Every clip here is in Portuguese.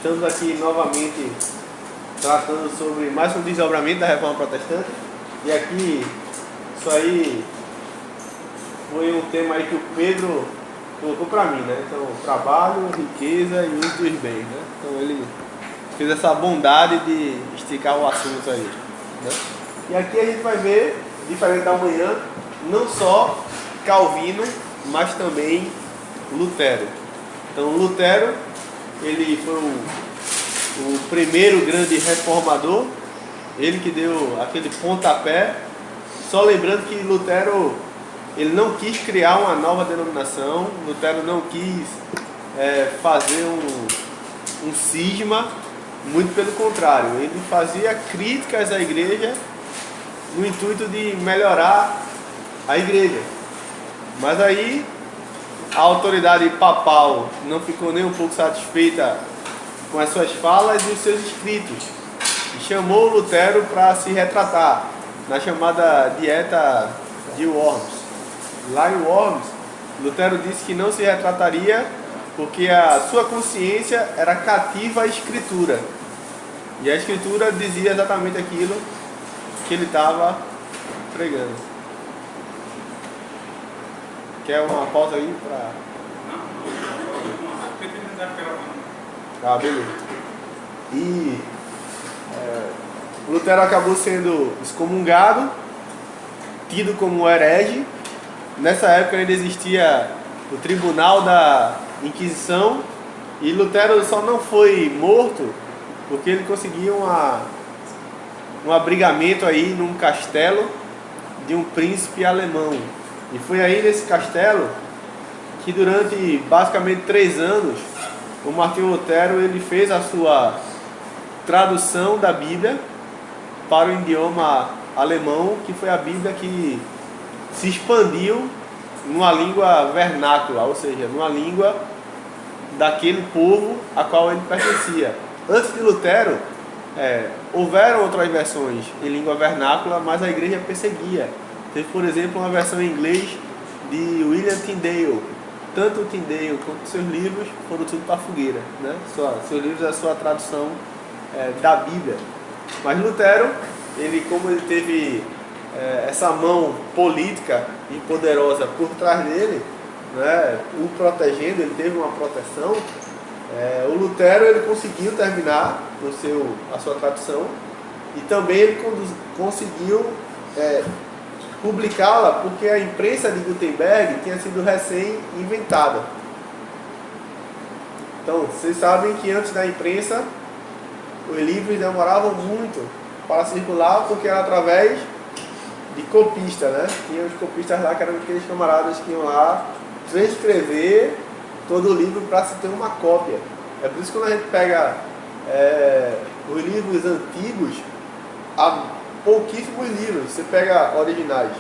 Estamos aqui novamente tratando sobre mais um desdobramento da Reforma Protestante. E aqui, isso aí foi um tema aí que o Pedro colocou para mim, né? Então, trabalho, riqueza e uso dos bens, né? Então ele fez essa bondade de esticar o assunto aí, né? E aqui a gente vai ver, diferente da manhã, não só Calvino, mas também Lutero. Então Lutero, ele foi o primeiro grande reformador, ele que deu aquele pontapé. Só lembrando que Lutero, ele não quis criar uma nova denominação, Lutero não quis fazer um cisma, muito pelo contrário, ele fazia críticas à igreja no intuito de melhorar a igreja. Mas aí a autoridade papal não ficou nem um pouco satisfeita com as suas falas e os seus escritos, e chamou Lutero para se retratar na chamada Dieta de Worms. Lá em Worms, Lutero disse que não se retrataria porque a sua consciência era cativa à Escritura, e a Escritura dizia exatamente aquilo que ele estava pregando. Quer uma pausa aí para... Ah, beleza. E Lutero acabou sendo excomungado, tido como herege. Nessa época ainda existia o Tribunal da Inquisição, e Lutero só não foi morto porque ele conseguiu um abrigamento aí num castelo de um príncipe alemão. E foi aí nesse castelo que durante basicamente 3 anos o Martinho Lutero ele fez a sua tradução da Bíblia para o idioma alemão, que foi a Bíblia que se expandiu numa língua vernácula, ou seja, numa língua daquele povo a qual ele pertencia. Antes de Lutero, houveram outras versões em língua vernácula, mas a igreja perseguia. Teve, por exemplo, uma versão em inglês de William Tyndale. Tanto o Tyndale quanto seus livros foram tudo para a fogueira, né? Seus livros é a sua tradução da Bíblia. Mas Lutero, como ele teve essa mão política e poderosa por trás dele, né, o protegendo, ele teve uma proteção. O Lutero ele conseguiu terminar a sua tradução, e também ele conseguiu publicá-la porque a imprensa de Gutenberg tinha sido recém-inventada. Então, vocês sabem que antes da imprensa, os livros demoravam muito para circular, porque era através de copistas, né? Tinha os copistas lá que eram aqueles camaradas que iam lá transcrever todo o livro para se ter uma cópia. É por isso que quando a gente pega os livros antigos, há pouquíssimos livros, você pega originais.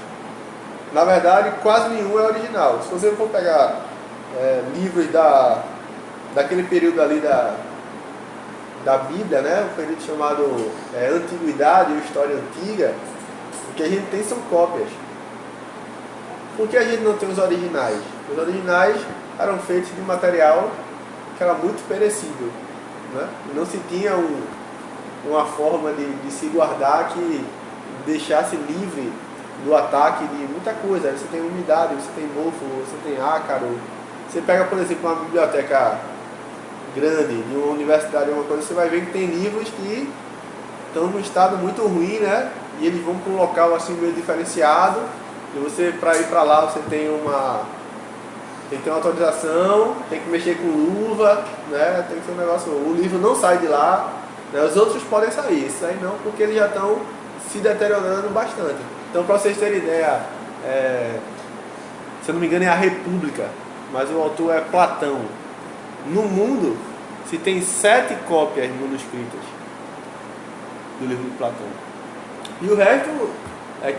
Na verdade, quase nenhum é original. Se você for pegar livros daquele período ali da Bíblia, né, o período chamado Antiguidade ou História Antiga, o que a gente tem são cópias. Por que a gente não tem os originais? Os originais eram feitos de material que era muito perecível, né? Não se tinha uma forma de se guardar que deixasse livre do ataque de muita coisa. Você tem umidade, você tem mofo, você tem ácaro. Você pega, por exemplo, uma biblioteca grande de uma universidade, uma coisa, você vai ver que tem livros que estão num estado muito ruim, né? E eles vão para um local assim meio diferenciado, e você, para ir para lá, você tem que ter uma autorização, tem que mexer com luva, né? Tem que ser um negócio, o livro não sai de lá, né? Os outros podem sair, isso aí não, porque eles já estão se deteriorando bastante. Então, para vocês terem ideia, se eu não me engano é a República, mas o autor é Platão. No mundo se tem 7 cópias manuscritas do livro de Platão. E o resto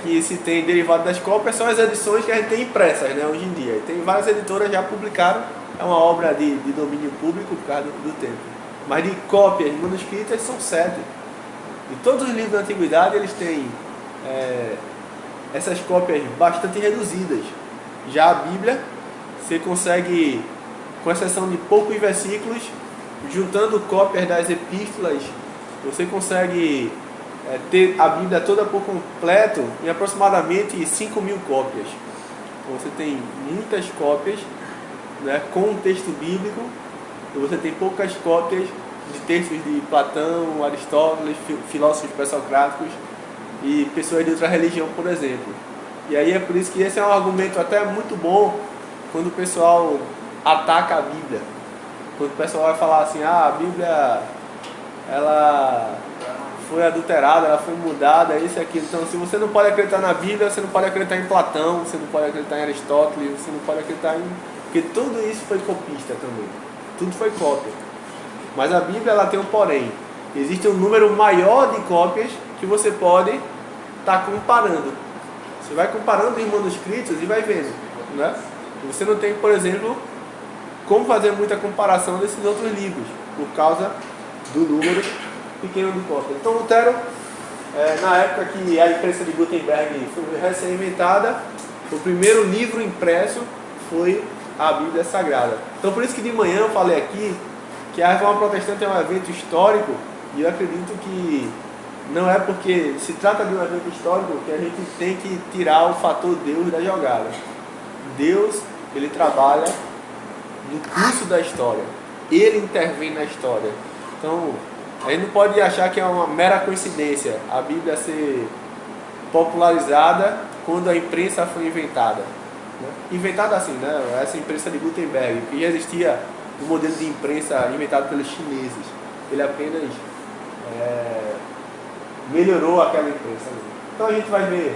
que se tem derivado das cópias são as edições que a gente tem impressas, né, hoje em dia. E tem várias editoras já publicaram, é uma obra de domínio público por causa do tempo. Mas de cópias manuscritas são 7. E todos os livros da antiguidade eles têm essas cópias bastante reduzidas. Já a Bíblia, você consegue, com exceção de poucos versículos, juntando cópias das epístolas, você consegue ter a Bíblia toda por completo em aproximadamente 5.000 cópias. Então, você tem muitas cópias, né, com o texto bíblico, e você tem poucas cópias de textos de Platão, Aristóteles, filósofos pré-socráticos e pessoas de outra religião, por exemplo. E aí é por isso que esse é um argumento até muito bom quando o pessoal ataca a Bíblia. Quando o pessoal vai falar assim, a Bíblia ela foi adulterada, ela foi mudada, isso e aquilo. Então, se você não pode acreditar na Bíblia, você não pode acreditar em Platão, você não pode acreditar em Aristóteles, você não pode acreditar em... Porque tudo isso foi copista também. Tudo foi cópia. Mas a Bíblia ela tem um porém. Existe um número maior de cópias que você pode estar comparando. Você vai comparando em manuscritos e vai vendo, né? Você não tem, por exemplo, como fazer muita comparação desses outros livros, por causa do número pequeno de cópias. Então Lutero, na época que a imprensa de Gutenberg foi recém-inventada, o primeiro livro impresso foi a Bíblia Sagrada. Então por isso que de manhã eu falei aqui que a Reforma Protestante é um evento histórico, e eu acredito que não é porque se trata de um evento histórico que a gente tem que tirar o fator Deus da jogada. Deus, ele trabalha no curso da história. Ele intervém na história. Então, a gente não pode achar que é uma mera coincidência a Bíblia ser popularizada quando a imprensa foi inventada. Né? Inventada assim, né? Essa imprensa de Gutenberg, que já existia o modelo de imprensa inventado pelos chineses. Ele apenas melhorou aquela imprensa. Então a gente vai ver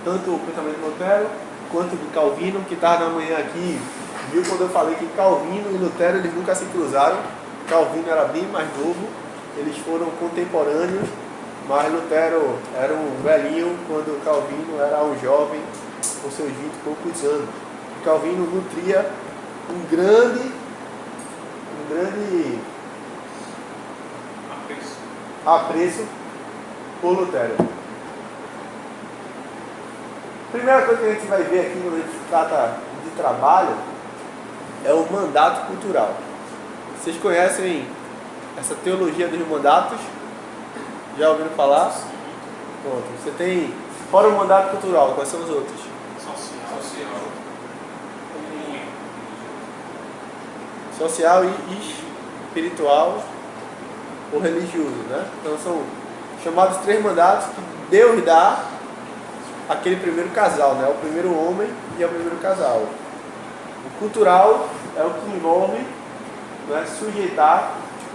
tanto o pensamento de Lutero quanto de Calvino, que estava na manhã aqui, viu quando eu falei que Calvino e Lutero eles nunca se cruzaram. Calvino era bem mais novo, eles foram contemporâneos, mas Lutero era um velhinho quando Calvino era um jovem com seus 20 e poucos anos. Calvino nutria um grande apreço por Lutero. Primeira coisa que a gente vai ver aqui quando a gente trata de trabalho é o mandato cultural. Vocês conhecem essa teologia dos mandatos? Já ouviram falar? Pronto. Você tem, fora o mandato cultural, quais são os outros? Social e espiritual ou religioso, né? Então são chamados 3 mandatos que Deus dá àquele primeiro casal, né? O primeiro homem e ao primeiro casal. O cultural é o que envolve, né, sujeitar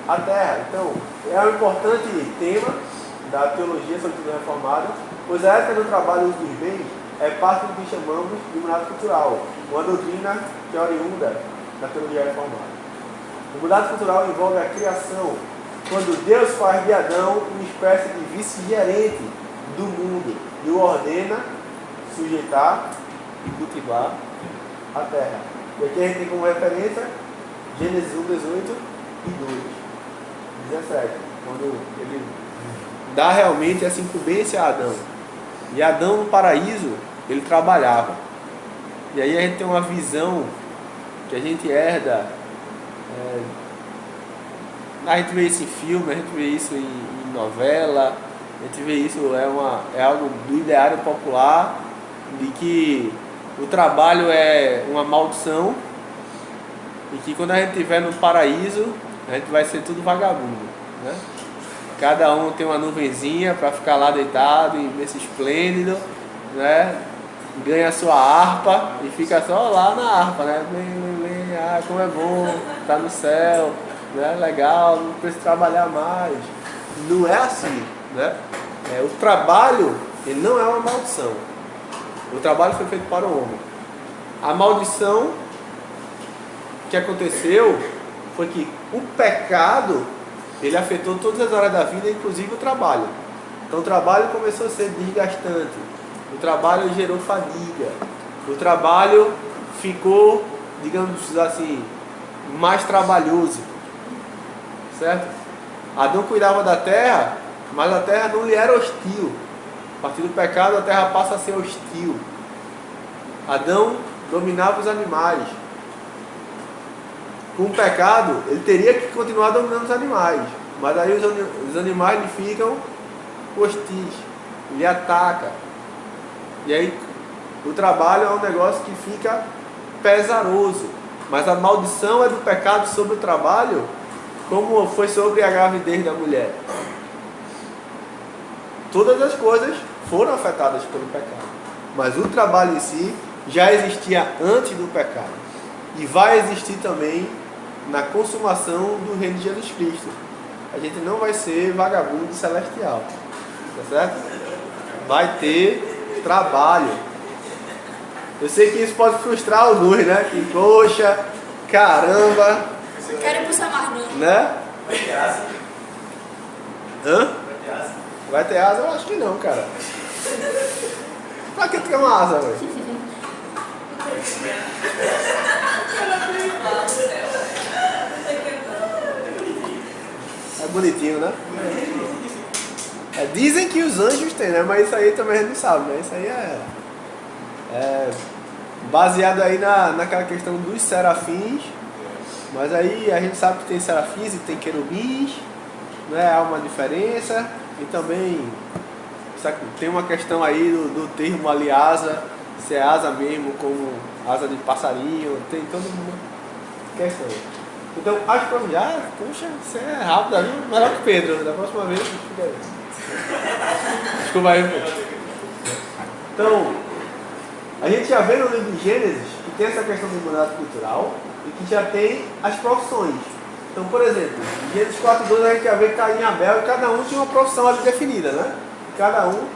a terra. Então é um importante tema da teologia, sobretudo reformada, pois a ética do trabalho e uso dos bens é parte do que chamamos de mandato cultural, uma doutrina que é oriunda da teologia reformada. O mandato cultural envolve a criação, quando Deus faz de Adão uma espécie de vice-gerente do mundo e o ordena sujeitar e cultivar a terra. E aqui a gente tem como referência Gênesis 1, 18 e 2, 17, quando ele dá realmente essa incumbência a Adão. E Adão no paraíso, ele trabalhava. E aí a gente tem uma visão que a gente herda. A gente vê isso em filme, a gente vê isso em novela, a gente vê isso, é algo do ideário popular, de que o trabalho é uma maldição e que quando a gente estiver no paraíso, a gente vai ser tudo vagabundo, né? Cada um tem uma nuvenzinha para ficar lá deitado nesse esplêndido, né? Ganha a sua harpa e fica só lá na harpa, né? Como é bom, tá no céu, né? Legal, não precisa trabalhar mais. Não é assim, né? O trabalho, ele não é uma maldição. O trabalho foi feito para o homem. A maldição que aconteceu foi que o pecado, ele afetou todas as áreas da vida, inclusive o trabalho. Então o trabalho começou a ser desgastante. O trabalho gerou fadiga. O trabalho ficou, digamos assim, mais trabalhoso. Certo? Adão cuidava da terra, mas a terra não lhe era hostil. A partir do pecado, a terra passa a ser hostil. Adão dominava os animais. com o pecado, ele teria que continuar dominando os animais. Mas aí os animais lhe ficam hostis, lhe ataca. E aí o trabalho é um negócio que fica pesaroso. Mas a maldição é do pecado sobre o trabalho, como foi sobre a gravidez da mulher. Todas as coisas foram afetadas pelo pecado. Mas o trabalho em si já existia antes do pecado. E vai existir também na consumação do reino de Jesus Cristo. A gente não vai ser vagabundo celestial. Tá certo? Vai ter trabalho. Eu sei que isso pode frustrar alguns, né? Que, poxa, caramba. Não quero ir pro Samar, não. Né? Vai ter asa? Hã? Vai ter asa? Vai ter asa? Eu acho que não, cara. Pra que tu quer uma asa, velho? É bonitinho, né? Dizem que os anjos têm, né? Mas isso aí também a gente não sabe, né? Isso aí é baseado aí naquela questão dos serafins. Mas aí a gente sabe que tem serafins e tem querubins, né? Há uma diferença. E também tem uma questão aí do termo ali, asa, se é asa mesmo, como asa de passarinho, tem toda uma questão. Então, acho que já, poxa, você é rápido, viu? Melhor que Pedro, da próxima vez, fica aí. Desculpa aí, Pedro. Então, a gente já vê no livro de Gênesis que tem essa questão do mandato cultural e que já tem as profissões. Então, por exemplo, em Gênesis 4:12 a gente já vê Caim e Abel e cada um tinha uma profissão ali definida, né? Cada um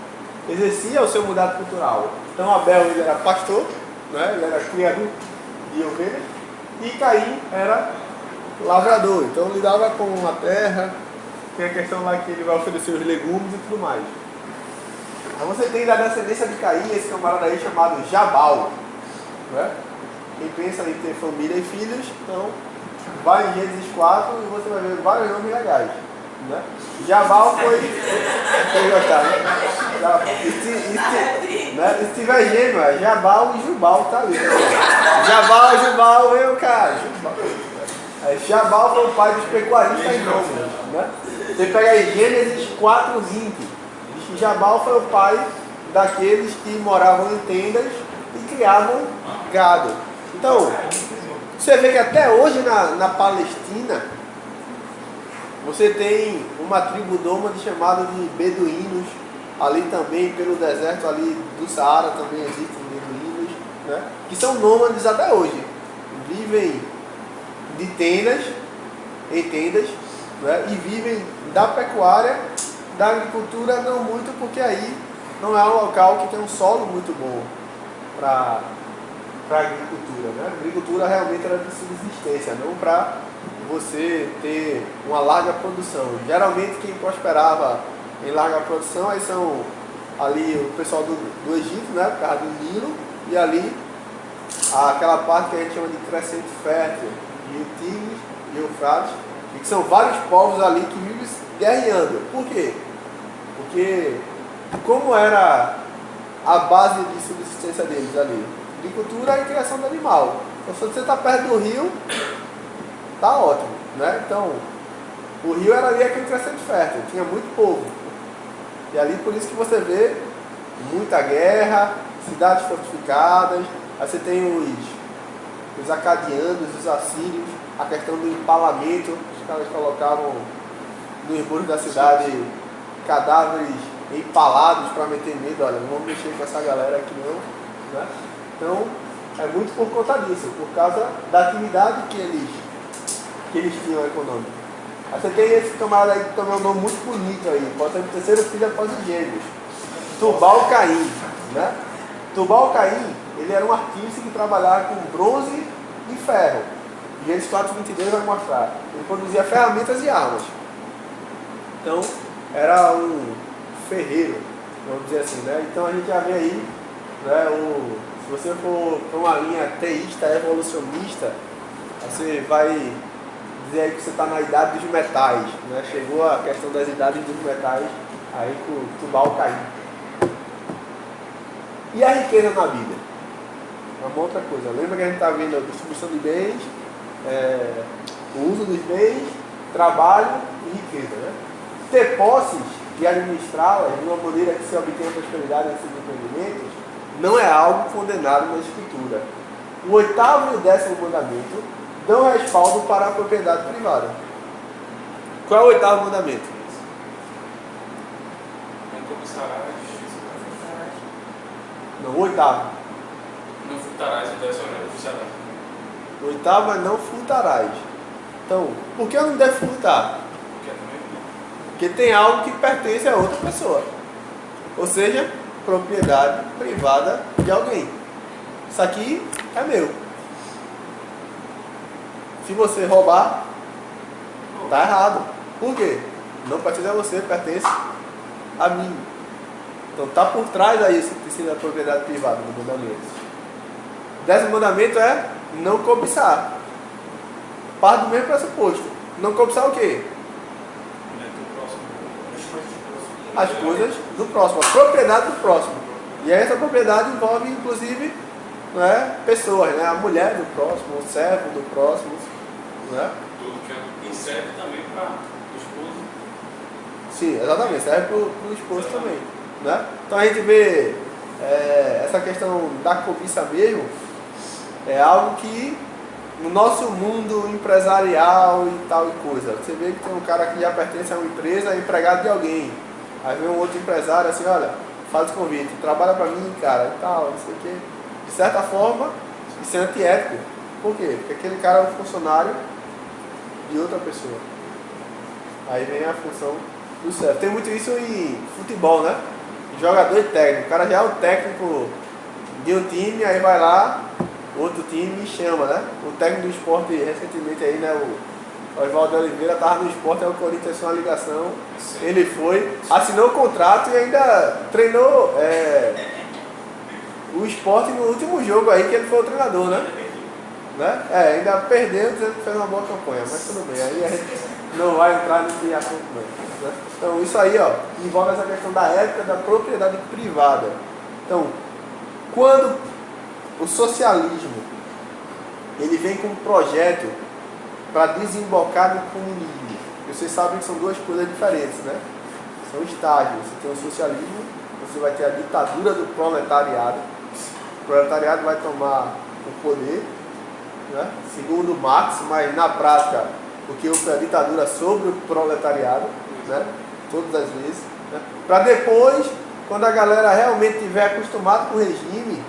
exercia o seu mandato cultural. Então, Abel ele era pastor, né? Ele era criador de ovelhas, e Caim era lavrador, então lidava com a terra. Tem a questão lá que ele vai oferecer os legumes e tudo mais. Aí você tem da descendência de Caim esse camarada aí chamado Jabal, né? Quem pensa em ter família e filhos, então vai em Gênesis 4 e você vai ver vários nomes legais, né? Jabal foi... Vocês gostaram, né? E se tiver gêmeo, é Jabal e Jubal, tá ali. Jabal, eu, cara. Jabal foi o pai dos pecuaristas em Roma, né? Você pega aí Gênesis 4:20. Diz que Jabal foi o pai daqueles que moravam em tendas e criavam gado. Então, você vê que até hoje na Palestina, você tem uma tribo nômade chamada de beduínos. Ali também, pelo deserto ali do Saara, também existem beduínos, né? Que são nômades até hoje. Vivem de tendas, em tendas, né? E vivem da pecuária, da agricultura não muito, porque aí não é um local que tem um solo muito bom para a agricultura, né? A agricultura realmente era de subsistência, não para você ter uma larga produção. Geralmente quem prosperava em larga produção aí são ali o pessoal do Egito, né? Por causa do Nilo, e ali aquela parte que a gente chama de crescente fértil, Rio Tigre e Eufrates, e que são vários povos ali que vivem guerreando. Por quê? Porque como era a base de subsistência deles ali? Agricultura e criação de animal. Então se você está perto do rio, tá ótimo, né? Então o rio era ali aquele crescente fértil, tinha muito povo. E ali por isso que você vê muita guerra, cidades fortificadas. Aí você tem os acadianos, os assírios, a questão do empalamento. Os caras colocavam nos muros da cidade cadáveres empalados para meter medo. Olha, não vamos mexer com essa galera aqui não, né? Então é muito por conta disso, por causa da atividade que eles tinham econômica. Aí você tem esse camarada aí que também é um nome muito bonito aí, pode ser o terceiro filho após os gêmeos, Tubal-Caim, né? Tubal-Caim, ele era um artista que trabalhava com bronze e ferro. Gênesis 4:22 vai mostrar. Ele produzia ferramentas e armas. Então, era um ferreiro, vamos dizer assim, né? Então a gente já vê aí, né, se você for para uma linha teísta, evolucionista, você vai dizer aí que você está na idade dos metais, né? Chegou a questão das idades dos metais aí com Tubal-Caim. E a riqueza na Bíblia? É uma outra coisa. Lembra que a gente está vendo a distribuição de bens, o uso dos bens, trabalho e riqueza. Né? Ter posses e administrá-las de uma maneira que se obtenha prosperidade nesses empreendimentos não é algo condenado na Escritura. O 8º e o 10º mandamento dão respaldo para a propriedade privada. Qual é o 8º mandamento? Não cobiçarás. Não, o 8º. Não furtarás e dessa hora cobiçarás. O 8º é não furtarás. Então, por que eu não devo furtar? Porque é também. Porque tem algo que pertence a outra pessoa. Ou seja, propriedade privada de alguém. Isso aqui é meu. Se você roubar, está errado. Por quê? Não pertence a você, pertence a mim. Então está por trás aí esse princípio da propriedade privada do mandamento. O 10º mandamento é não cobiçar. Parte do mesmo pressuposto. Não cobiçar o quê? As coisas do próximo, a propriedade do próximo. E essa propriedade envolve, inclusive, pessoas, né? A mulher do próximo, o servo do próximo. Né? Tudo que serve também para o esposo. Sim, exatamente, serve para o esposo também. Né? Então a gente vê essa questão da cobiça mesmo, é algo que no nosso mundo empresarial e tal e coisa, você vê que tem um cara que já pertence a uma empresa, é empregado de alguém. Aí vem um outro empresário assim, olha, faz o convite, trabalha para mim, cara, e tal, não sei o quê. De certa forma, isso é antiético. Por quê? Porque aquele cara é um funcionário de outra pessoa. Aí vem a função do servo. Tem muito isso em futebol, né? Jogador e técnico. O cara já é o técnico de um time, aí vai lá, outro time e chama, né? O técnico do esporte recentemente aí, né? O Oswaldo Oliveira estava no esporte, aí o Corinthians fez uma ligação. Sim. Ele foi, assinou o contrato e ainda treinou o esporte no último jogo aí que ele foi o treinador, né? Ainda perdeu, dizendo que fez uma boa campanha, mas tudo bem, aí a gente não vai entrar nesse assunto não. Né? Então isso aí envolve essa questão da ética da propriedade privada. Então, quando o socialismo ele vem com um projeto para desembocar no comunismo, vocês sabem que são duas coisas diferentes, né? São estágios. Você tem o socialismo, você vai ter a ditadura do proletariado. O proletariado vai tomar o poder, né? Segundo Marx, mas na prática o que houve é a ditadura sobre o proletariado, né? Todas as vezes, né? Para depois, quando a galera realmente estiver acostumada com o regime,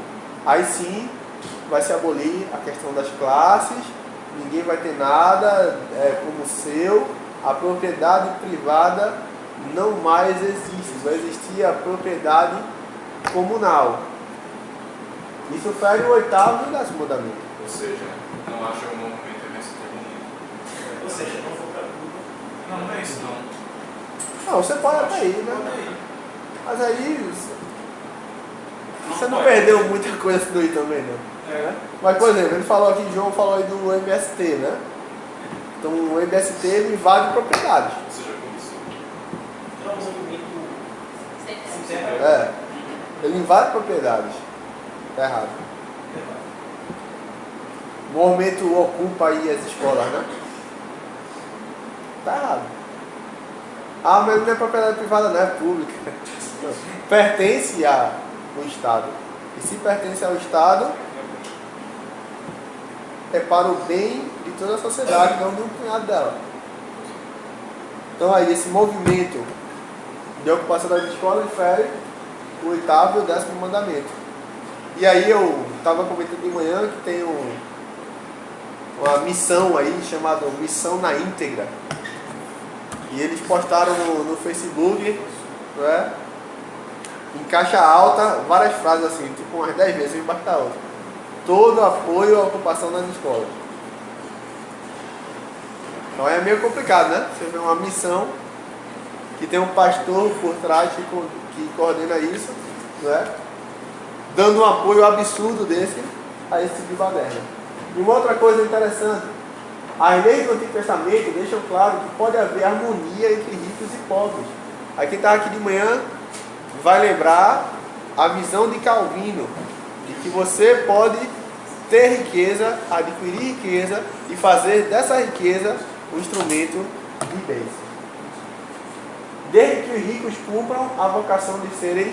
aí sim vai se abolir a questão das classes, ninguém vai ter nada como seu, a propriedade privada não mais existe, vai existir a propriedade comunal. Isso fere o 8º e o 10º mandamento. Ou seja, não acha um movimento nesse termo. Ou seja, não for para tudo. Não é isso não. Não, você pode até ir, né? Mas aí você não perdeu muita coisa do ir também, não. Mas, por exemplo, ele falou aqui, João falou aí do MST, né? Então o MST ele invade propriedades. Você já começou. Então, o movimento ele invade propriedades. Tá errado. O movimento ocupa aí as escolas, né? Tá errado. Ah, mas não é propriedade privada, não é pública. Pertence ao Estado. E se pertence ao Estado, é para o bem de toda a sociedade, não de um punhado dela. Então aí esse movimento de ocupação das escolas fere o 8º e o 10º mandamento. E aí eu estava comentando de manhã que tem uma missão aí chamada Missão na Íntegra. E eles postaram no Facebook, né, em caixa alta, várias frases assim, tipo umas 10 vezes, uma embaixo da outra. Todo apoio à ocupação das escolas. Então é meio complicado, né? Você vê uma missão que tem um pastor por trás que coordena isso, né? Dando um apoio absurdo desse a esse tipo de baderna. E uma outra coisa interessante, as leis do Antigo Testamento deixam claro que pode haver harmonia entre ricos e pobres. Aí quem está aqui de manhã vai lembrar a visão de Calvino, de que você pode ter riqueza, adquirir riqueza e fazer dessa riqueza um instrumento de bênção. Desde que os ricos cumpram a vocação de serem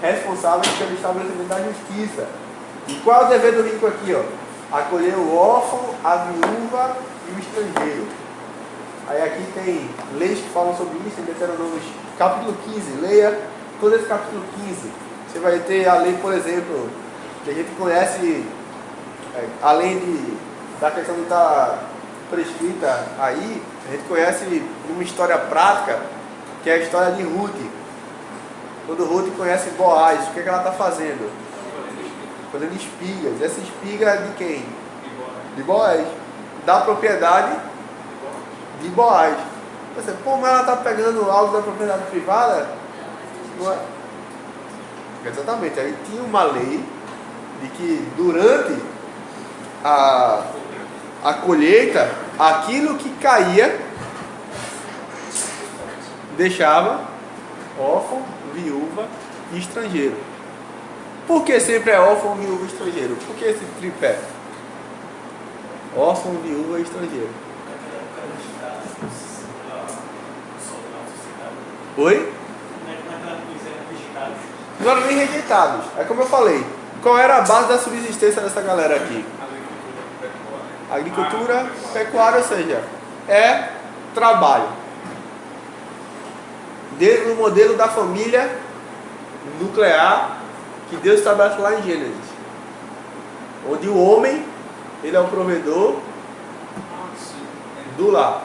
responsáveis pelo estabelecimento da justiça. E qual é o dever do rico aqui? Acolher o órfão, a viúva e o estrangeiro. Aí aqui tem leis que falam sobre isso em Deuteronômio capítulo 15. Leia todo esse capítulo 15. Você vai ter a lei, por exemplo, que a gente conhece, além da questão de estar prescrita aí, a gente conhece uma história prática, que é a história de Ruth. Quando Ruth conhece Boaz, o que ela está fazendo? Colhendo espigas. Essa espiga é de quem? De Boaz. Da propriedade de Boaz. Você, pô, mas ela está pegando algo da propriedade privada? Não é? Exatamente. Aí tinha uma lei de que durante a colheita, aquilo que caía deixava órfão, viúva e estrangeiro. Por que sempre é órfão, viúva e estrangeiro? Por que esse tripé? Órfão, viúva e estrangeiro. Oi? Não eram nem rejeitados. É como eu falei. Qual era a base da subsistência dessa galera aqui? Agricultura, pecuária, ou seja, é trabalho. Desde o modelo da família nuclear que Deus estabelece lá em Gênesis, onde o homem, ele é o provedor do lar.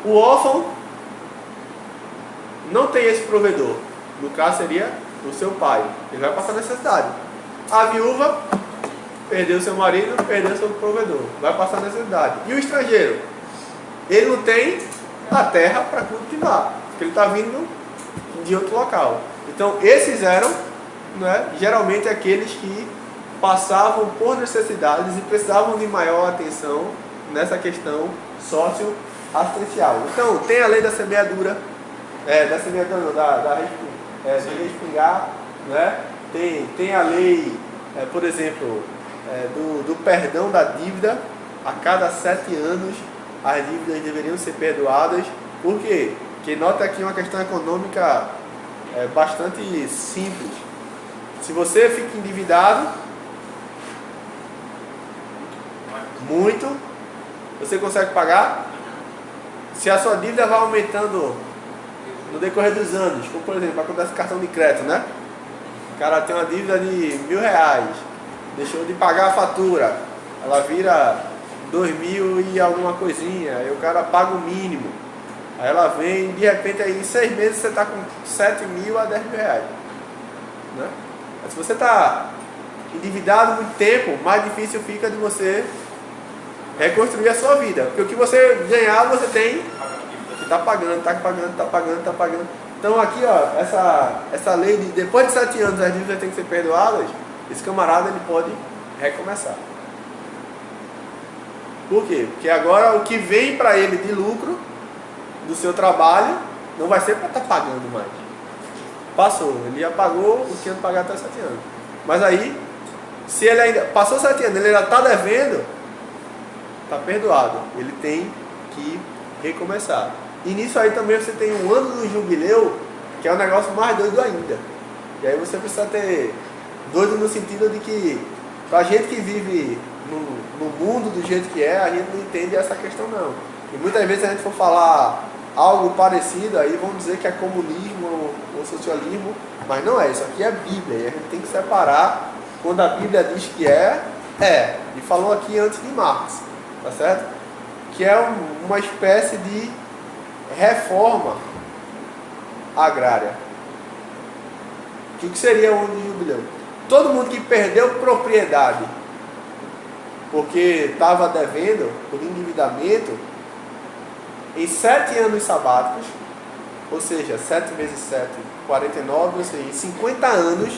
O órfão não tem esse provedor. No caso seria o seu pai. Ele vai passar necessidade. A viúva perdeu seu marido, perdeu seu provedor. Vai passar necessidade. E o estrangeiro? Ele não tem a terra para cultivar, porque ele está vindo de outro local. Então esses eram, geralmente aqueles que passavam por necessidades e precisavam de maior atenção nessa questão socioassistencial. Então tem a lei da semeadura, de respingar, tem a lei, por exemplo, do perdão da dívida. A cada 7 anos as dívidas deveriam ser perdoadas. Por quê? Porque nota aqui uma questão econômica bastante simples. Se você fica endividado muito, você consegue pagar? Se a sua dívida vai aumentando no decorrer dos anos, como por exemplo acontece com cartão de crédito, O cara tem uma dívida de R$1.000, deixou de pagar a fatura, ela vira 2.000 e alguma coisinha, aí o cara paga o mínimo, aí ela vem, de repente aí em 6 meses você está com 7.000 a R$10.000, Mas se você está endividado muito tempo, mais difícil fica de você reconstruir a sua vida, porque o que você ganhar você tem que está pagando. Então aqui, essa lei de depois de 7 anos as dívidas têm que ser perdoadas, esse camarada ele pode recomeçar. Por quê? Porque agora o que vem para ele de lucro do seu trabalho não vai ser para estar pagando mais. Passou, ele já pagou o que ia pagar até 7 anos. Mas aí, se ele ainda passou 7 anos, ele ainda está devendo, está perdoado. Ele tem que recomeçar. E nisso aí também você tem um ano do jubileu, que é um negócio mais doido ainda. E aí você precisa ter doido no sentido de que, pra gente que vive no mundo do jeito que é, a gente não entende essa questão não. E muitas vezes a gente for falar algo parecido, aí vão dizer que é comunismo ou socialismo, mas não é, isso aqui é Bíblia, e a gente tem que separar quando a Bíblia diz que e falou aqui antes de Marx, tá certo? Que é uma espécie de reforma agrária. O que seria o ano de jubileu? Todo mundo que perdeu propriedade porque estava devendo por endividamento, em 7 anos sabáticos, ou seja, 7 vezes 7, 49, ou seja, em 50 anos,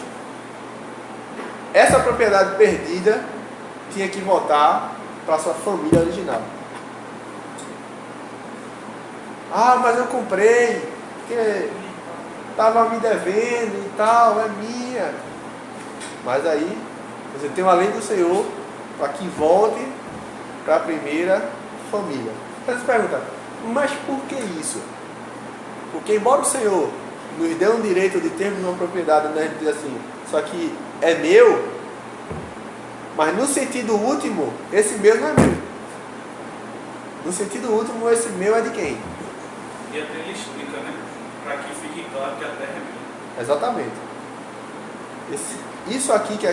essa propriedade perdida tinha que voltar para sua família original. Ah, mas eu comprei, porque estava me devendo e tal, é minha. Mas aí Você tem o além do Senhor para que volte para a primeira família. Você se pergunta, mas por que isso? Porque embora o Senhor nos dê um direito de termos uma propriedade, né, diz assim, isso aqui é meu, mas no sentido último, esse meu não é meu. No sentido último, esse meu é de quem? E até ele explica, né? Para que fique claro que a terra é minha. Exatamente. Isso aqui que a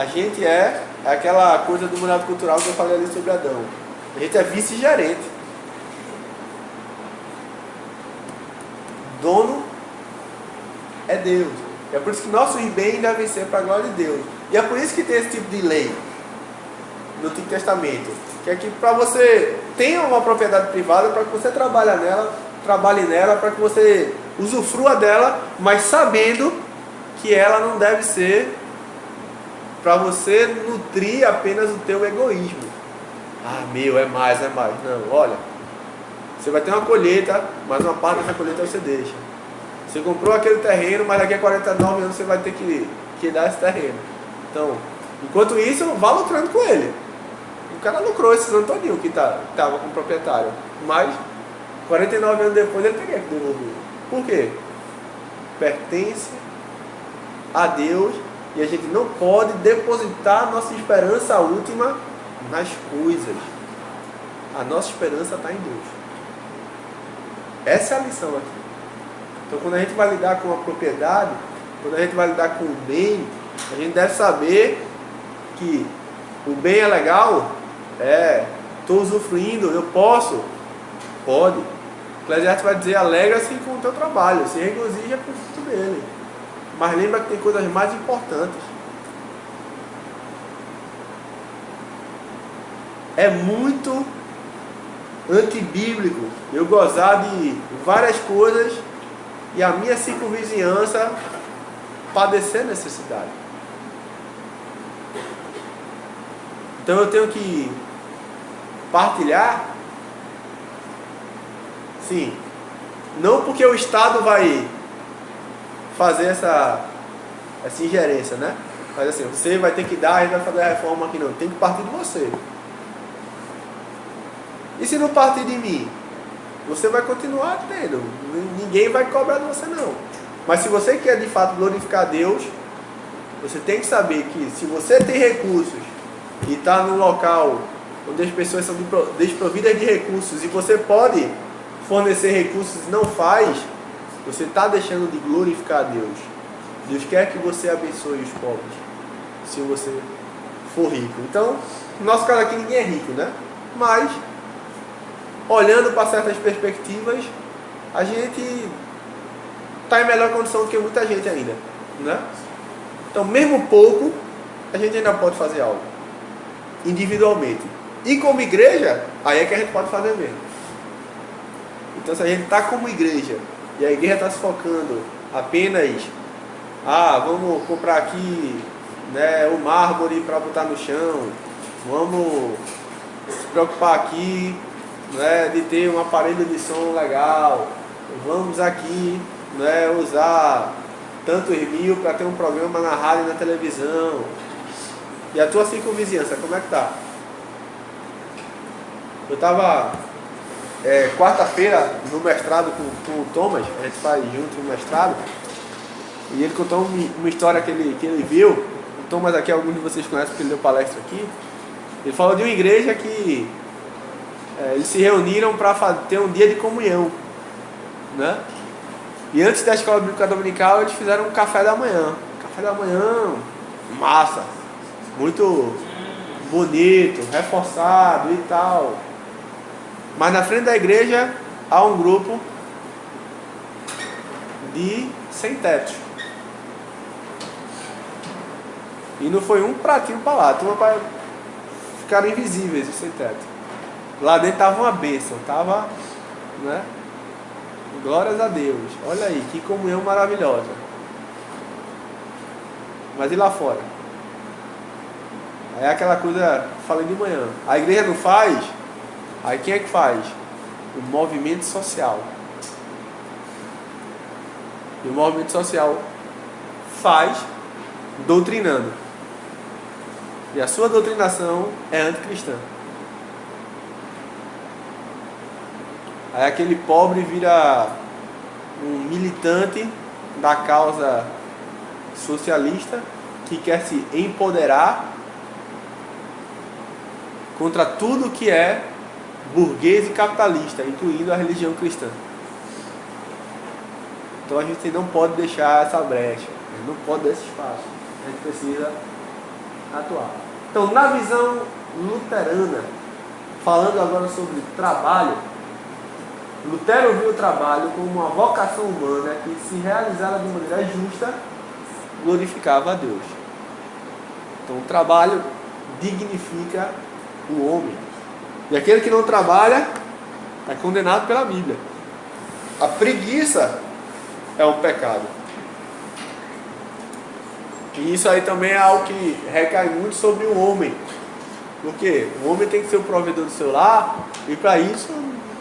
gente é aquela coisa do mercado cultural que eu falei ali sobre Adão. A gente é vice-gerente. Dono é Deus. É por isso que nossos bens devem ser para a glória de Deus. E é por isso que tem esse tipo de lei no Antigo Testamento. Que é que para você tenha uma propriedade privada, para que você trabalhe nela, para que você usufrua dela, mas sabendo que ela não deve ser para você nutrir apenas o teu egoísmo. Ah, meu, é mais. Não, olha, você vai ter uma colheita, mas uma parte dessa colheita você deixa. Você comprou aquele terreno, mas daqui a 49 anos você vai ter que dar esse terreno. Então, enquanto isso, vá lucrando com ele. O cara lucrou esses anos todinho que estava com o proprietário. Mas, 49 anos depois, ele tem que devolver. Por quê? Pertence a Deus e a gente não pode depositar nossa esperança última nas coisas. A nossa esperança está em Deus. Essa é a lição aqui. Então, quando a gente vai lidar com a propriedade, quando a gente vai lidar com o bem, a gente deve saber que o bem é legal, estou usufruindo, eu posso, pode. O Eclesiastes vai dizer, alegra-se com o teu trabalho, se regozija com o fruto dele. Mas lembra que tem coisas mais importantes. É muito antibíblico eu gozar de várias coisas e a minha circunvizinhança padecer necessidade. Então eu tenho que partilhar, sim, não porque o Estado vai fazer essa ingerência, né? Mas assim, você vai ter que dar, a gente vai fazer a reforma aqui, não, tem que partir de você. E se não partir de mim? Você vai continuar tendo, ninguém vai cobrar de você não. Mas se você quer de fato glorificar a Deus, você tem que saber que se você tem recursos e está num local onde as pessoas são desprovidas de recursos e você pode fornecer recursos e não faz, você está deixando de glorificar a Deus. Deus quer que você abençoe os pobres, se você for rico. Então, no nosso caso aqui ninguém é rico, né? Mas, olhando para certas perspectivas, a gente está em melhor condição do que muita gente ainda, né? Então, mesmo pouco, a gente ainda pode fazer algo, individualmente. E como igreja, aí é que a gente pode fazer mesmo. Então, se a gente está como igreja, e a igreja está se focando apenas, vamos comprar aqui, né, o mármore para botar no chão, vamos se preocupar aqui, né, de ter um aparelho de som legal, vamos aqui, né, usar tantos mil para ter um programa na rádio e na televisão. E a tua circunvizinhança, como é que tá? Eu estava quarta-feira no mestrado com o Thomas, a gente faz junto no mestrado, e ele contou uma história que ele viu. O Thomas aqui, alguns de vocês conhecem porque ele deu palestra aqui. Ele falou de uma igreja que eles se reuniram para ter um dia de comunhão, né? E antes da escola bíblica dominical eles fizeram um café da manhã. Café da manhã, massa, muito bonito, reforçado e tal. Mas na frente da igreja há um grupo de sem-tetos. E não foi um pratinho para lá, ficaram invisíveis os sem-tetos. Lá dentro estava uma bênção, estava, né? Glórias a Deus. Olha aí, que comunhão maravilhosa. Mas e lá fora? Aí é aquela coisa, falei de manhã. A igreja não faz? Aí quem é que faz? O movimento social. E o movimento social faz doutrinando. E a sua doutrinação é anticristã. Aí aquele pobre vira um militante da causa socialista que quer se empoderar contra tudo que é burguês e capitalista, incluindo a religião cristã. Então a gente não pode deixar essa brecha, a gente não pode dar esse espaço, a gente precisa atuar. Então, na visão luterana, falando agora sobre trabalho, Lutero viu o trabalho como uma vocação humana que, se realizada de maneira justa, glorificava a Deus. Então, o trabalho dignifica o homem. E aquele que não trabalha é condenado pela Bíblia. A preguiça é um pecado. E isso aí também é algo que recai muito sobre o homem. Porque o homem tem que ser o provedor do seu lar, e para isso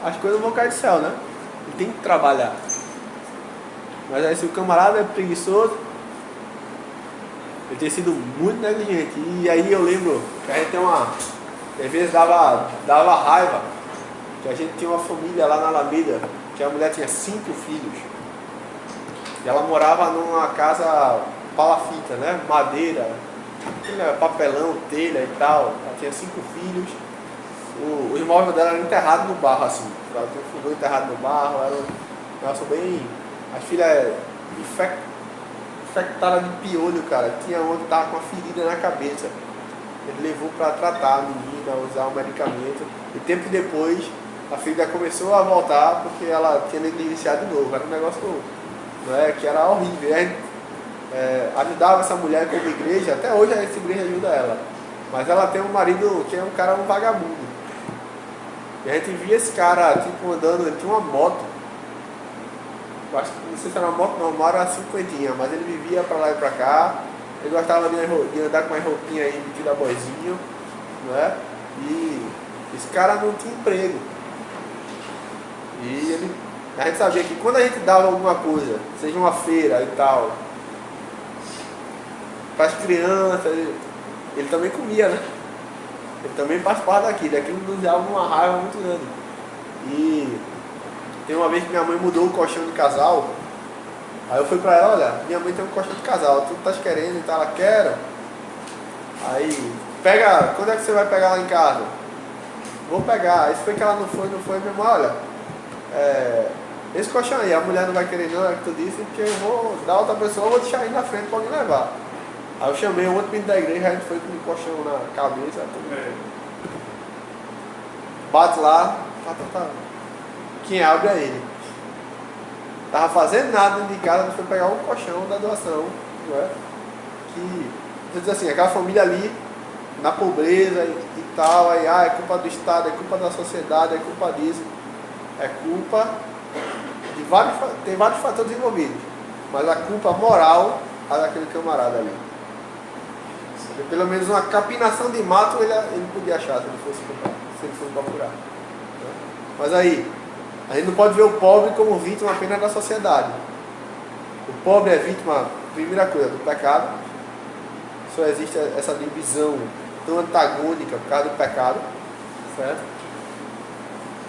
as coisas vão cair do céu, né? Ele tem que trabalhar. Mas aí, se o camarada é preguiçoso, ele tem sido muito negligente. E aí eu lembro que a gente tem às vezes dava raiva, que a gente tinha uma família lá na Alameda, que a mulher tinha 5 filhos. E ela morava numa casa palafita, né? Madeira, papelão, telha e tal. Ela tinha 5 filhos. O imóvel dela era enterrado no barro, assim. Ela tinha um fogão enterrado no barro. Era um negócio bem... As filhas infectadas de piolho, cara. Tinha uma que tava com uma ferida na cabeça. Ele levou para tratar a menina, usar o medicamento. E tempo depois, a ferida começou a voltar porque ela tinha negligenciado de novo. Era um negócio, né, que era horrível. A gente ajudava essa mulher como igreja. Até hoje essa igreja ajuda ela. Mas ela tem um marido que é um vagabundo. E a gente via esse cara, tipo, andando, ele tinha uma moto. Eu acho que não sei se era uma moto normal, era 50, mas ele vivia pra lá e pra cá. Ele gostava de andar com uma roupinha aí, metido a boizinho, né? E esse cara não tinha emprego. E a gente sabia que quando a gente dava alguma coisa, seja uma feira e tal, para as crianças, ele também comia, né? Ele também participava daquilo nos dava uma raiva muito grande. E tem uma vez que minha mãe mudou o colchão de casal. Aí eu fui pra ela, olha, minha mãe tem um colchão de casal, tu tá querendo e tal, ela quer. Aí, quando é que você vai pegar lá em casa? Vou pegar. Aí foi que ela não foi, minha mãe, olha, esse colchão aí, a mulher não vai querer não, é o que tu disse, porque eu vou dar outra pessoa, eu vou deixar aí na frente pra alguém levar. Aí eu chamei um outro menino da igreja, a gente foi com o colchão na cabeça, bate lá, tá. Quem abre é ele. Tava fazendo nada dentro de casa, foi pegar um colchão da doação, não é? Que, você diz assim, aquela família ali, na pobreza e tal, aí, é culpa do Estado, é culpa da sociedade, é culpa disso, é culpa de tem vários fatores envolvidos, mas a culpa moral é daquele camarada ali. Pelo menos uma capinação de mato ele podia achar se ele fosse procurar. Né? Mas aí, a gente não pode ver o pobre como vítima apenas da sociedade. O pobre é vítima, primeira coisa, do pecado. Só existe essa divisão tão antagônica por causa do pecado. Certo?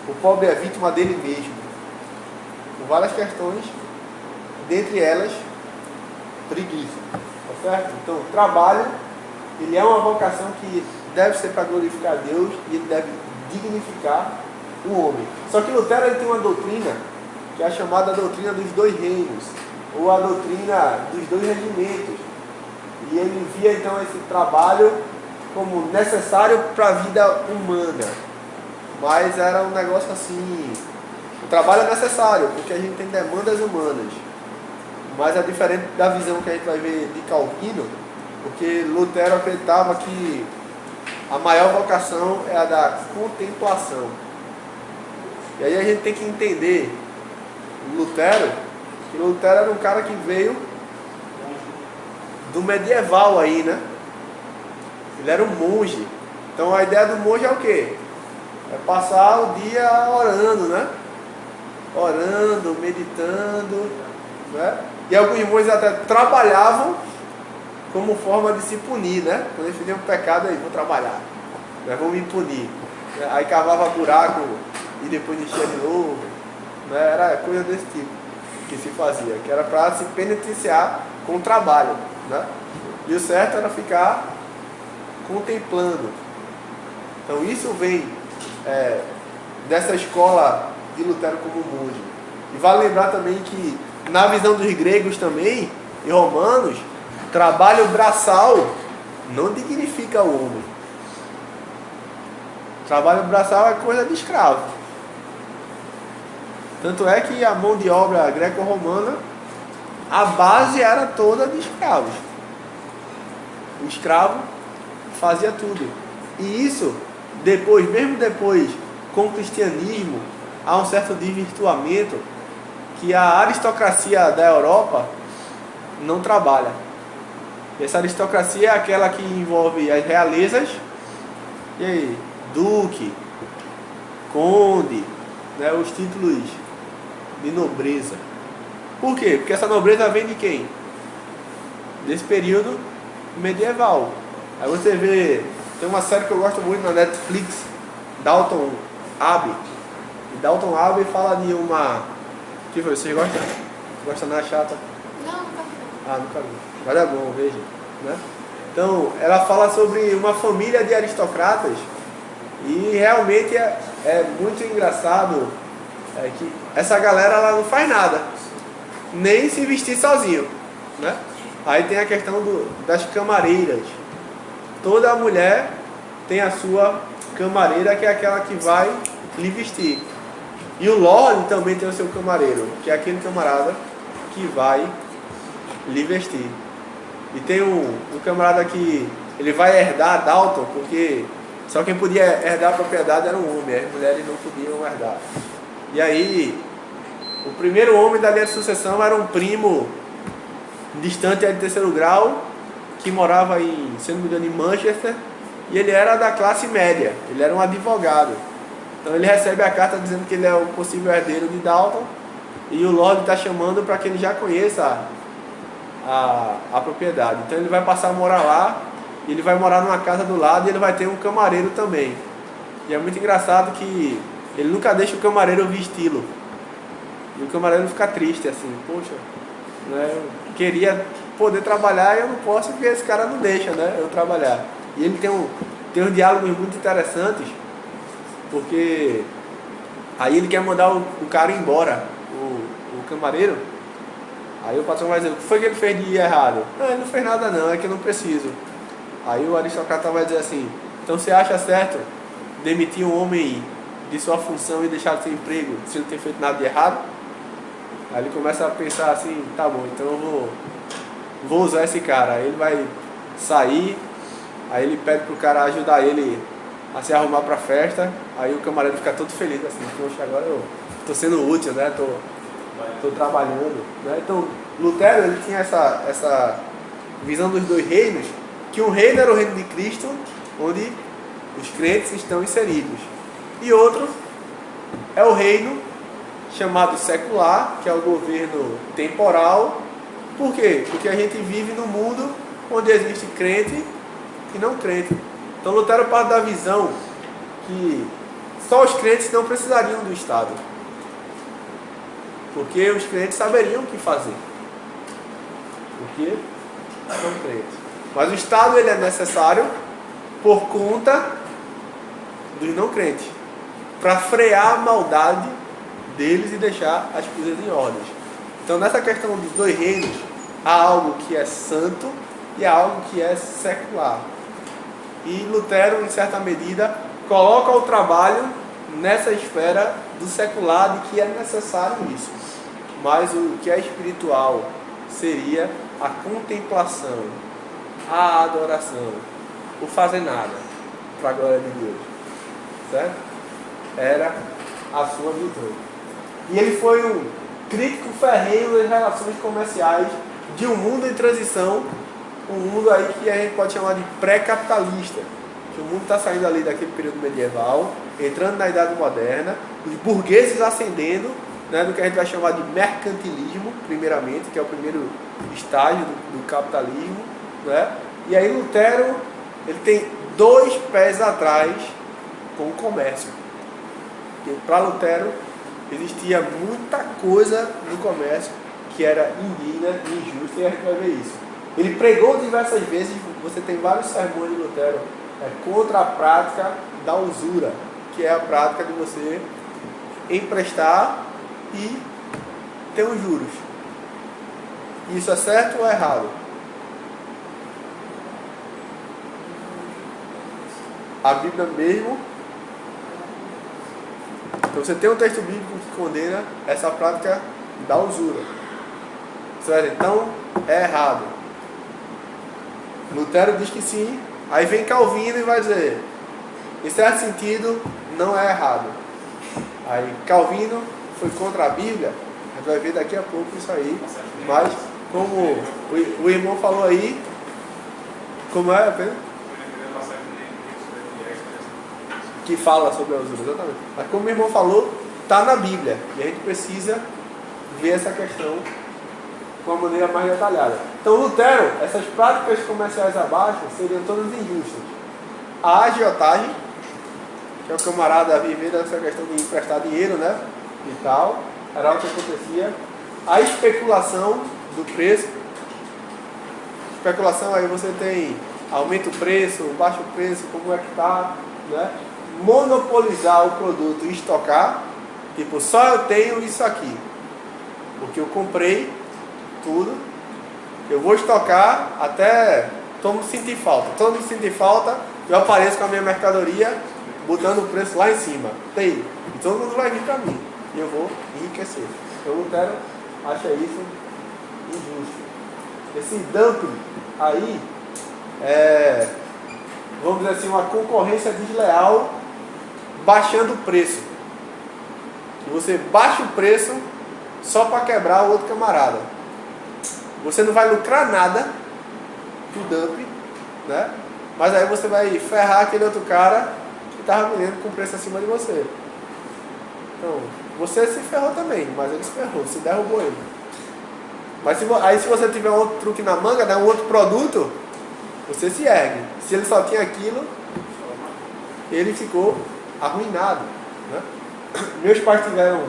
O pobre é vítima dele mesmo. Por várias questões, dentre elas, preguiça. Tá certo? Então, o trabalho, ele é uma vocação que deve ser para glorificar a Deus e ele deve dignificar o homem. Só que Lutero ele tem uma doutrina que é a chamada doutrina dos 2 reinos, ou a doutrina dos 2 regimentos. E ele via então esse trabalho como necessário para a vida humana. Mas era um negócio assim, o trabalho é necessário, porque a gente tem demandas humanas. Mas é diferente da visão que a gente vai ver de Calvino, porque Lutero acreditava que a maior vocação é a da contemplação. E aí a gente tem que entender Lutero, que Lutero era um cara que veio do medieval aí, né? Ele era um monge. Então a ideia do monge é o quê? É passar o dia orando, né? Orando, meditando, né? E alguns monges até trabalhavam como forma de se punir, né? Quando eles faziam um pecado, aí vou trabalhar, né? Vão me punir. Aí cavava buraco e depois enchia de novo, né? Era coisa desse tipo que se fazia, que era para se penitenciar com o trabalho, né? E o certo era ficar contemplando. Então isso vem dessa escola de Lutero como monge. E vale lembrar também que na visão dos gregos também, e romanos, trabalho braçal não dignifica o homem. Trabalho braçal é coisa de escravo. Tanto é que a mão de obra greco-romana, a base era toda de escravos. O escravo fazia tudo. E isso, mesmo depois, com o cristianismo, há um certo desvirtuamento que a aristocracia da Europa não trabalha. Essa aristocracia é aquela que envolve as realezas, e aí, duque, conde, né, os títulos de nobreza. Por quê? Porque essa nobreza vem de quem? Desse período medieval. Aí você vê, tem uma série que eu gosto muito na Netflix, Downton Abbey. E Downton Abbey fala de uma... que foi? Vocês gostam? Gosta não é chata? Não, nunca vi. Ah, nunca vi. Mas é bom, veja, né? Então, ela fala sobre uma família de aristocratas e realmente é muito engraçado que essa galera ela não faz nada, nem se vestir sozinho, né? Aí tem a questão das camareiras. Toda mulher tem a sua camareira, que é aquela que vai lhe vestir. E o Lorde também tem o seu camareiro, que é aquele camarada que vai lhe vestir. E tem um camarada que ele vai herdar Dalton, porque só quem podia herdar a propriedade era um homem, as mulheres não podiam herdar. E aí, o primeiro homem da linha de sucessão era um primo distante de terceiro grau, que morava em, se não me engano, em Manchester, e ele era da classe média, ele era um advogado. Então ele recebe a carta dizendo que ele é o possível herdeiro de Dalton, e o Lorde está chamando para que ele já conheça a propriedade. Então ele vai passar a morar lá, e ele vai morar numa casa do lado, e ele vai ter um camareiro também. E é muito engraçado que ele nunca deixa o camareiro vesti-lo. E o camareiro fica triste, assim, poxa, né, eu queria poder trabalhar e eu não posso porque esse cara não deixa, né, eu trabalhar. E ele tem uns diálogos muito interessantes, porque aí ele quer mandar o cara embora, o camareiro. Aí o patrão vai dizer, o que foi que ele fez de errado? Não, ele não fez nada não, é que eu não preciso. Aí o aristocrata vai dizer assim, então você acha certo demitir um homem de sua função e deixar de seu emprego se ele não tem feito nada de errado? Aí ele começa a pensar assim, tá bom, então eu vou usar esse cara. Aí ele vai sair, aí ele pede pro cara ajudar ele a se arrumar pra festa. Aí o camareiro fica todo feliz assim, poxa, agora eu tô sendo útil, né, tô trabalhando, né? Então Lutero ele tinha essa visão dos dois reinos, que um reino era o reino de Cristo, onde os crentes estão inseridos, e outro é o reino chamado secular, que é o governo temporal. Por quê? Porque a gente vive num mundo onde existe crente e não crente. Então Lutero parte da visão que só os crentes não precisariam do Estado, porque os crentes saberiam o que fazer, porque são crentes. Mas o Estado ele é necessário por conta dos não crentes, para frear a maldade deles e deixar as coisas em ordem. Então nessa questão dos dois reinos, há algo que é santo e há algo que é secular. E Lutero, em certa medida, coloca o trabalho nessa esfera do secular, de que é necessário isso. Mas o que é espiritual seria a contemplação, a adoração, o fazer nada para a glória de Deus. Certo? Era a sua visão. E ele foi um crítico ferrenho das relações comerciais de um mundo em transição, um mundo aí que a gente pode chamar de pré-capitalista, que o mundo está saindo ali daquele período medieval, entrando na Idade Moderna, os burgueses ascendendo, né, do que a gente vai chamar de mercantilismo, primeiramente, que é o primeiro estágio do capitalismo, né? E aí Lutero, ele tem 2 pés atrás com o comércio. Porque para Lutero existia muita coisa no comércio que era indigna e injusta, e a gente vai ver isso. Ele pregou diversas vezes, você tem vários sermões de Lutero contra a prática da usura, que é a prática de você emprestar e ter os juros. Isso é certo ou é errado? A Bíblia mesmo. Então você tem um texto bíblico que condena essa prática da usura. Você vai dizer, então é errado. Lutero diz que sim. Aí vem Calvino e vai dizer, em certo sentido, não é errado. Aí Calvino foi contra a Bíblia. A gente vai ver daqui a pouco isso aí. Mas como o irmão falou aí, como é, Pedro? Que fala sobre a usura, exatamente. Mas como o irmão falou, está na Bíblia. E a gente precisa ver essa questão de uma maneira mais detalhada. Então, Lutero, essas práticas comerciais abaixo seriam todas injustas. A agiotagem, que é o camarada viver nessa questão de emprestar dinheiro, né? E tal, era o que acontecia. A especulação do preço. Especulação, aí você tem aumenta o preço, baixa o preço, como é que está, né? Monopolizar o produto e estocar, tipo, só eu tenho isso aqui, porque eu comprei tudo, eu vou estocar até todo mundo sentir falta, eu apareço com a minha mercadoria, botando o preço lá em cima, tem, e todo mundo vai vir para mim, e eu vou enriquecer. Então eu quero, acha isso injusto. Esse dumping aí vamos dizer assim, uma concorrência desleal, baixando o preço. E você baixa o preço só para quebrar o outro camarada. Você não vai lucrar nada do dumping, né? Mas aí você vai ferrar aquele outro cara que estava vendendo com preço acima de você. Então, você se ferrou também, mas ele se ferrou, você derrubou ele. Mas aí se você tiver um outro truque na manga, né, um outro produto, você se ergue. Se ele só tinha aquilo, ele ficou arruinado, né? Meus pais tiveram um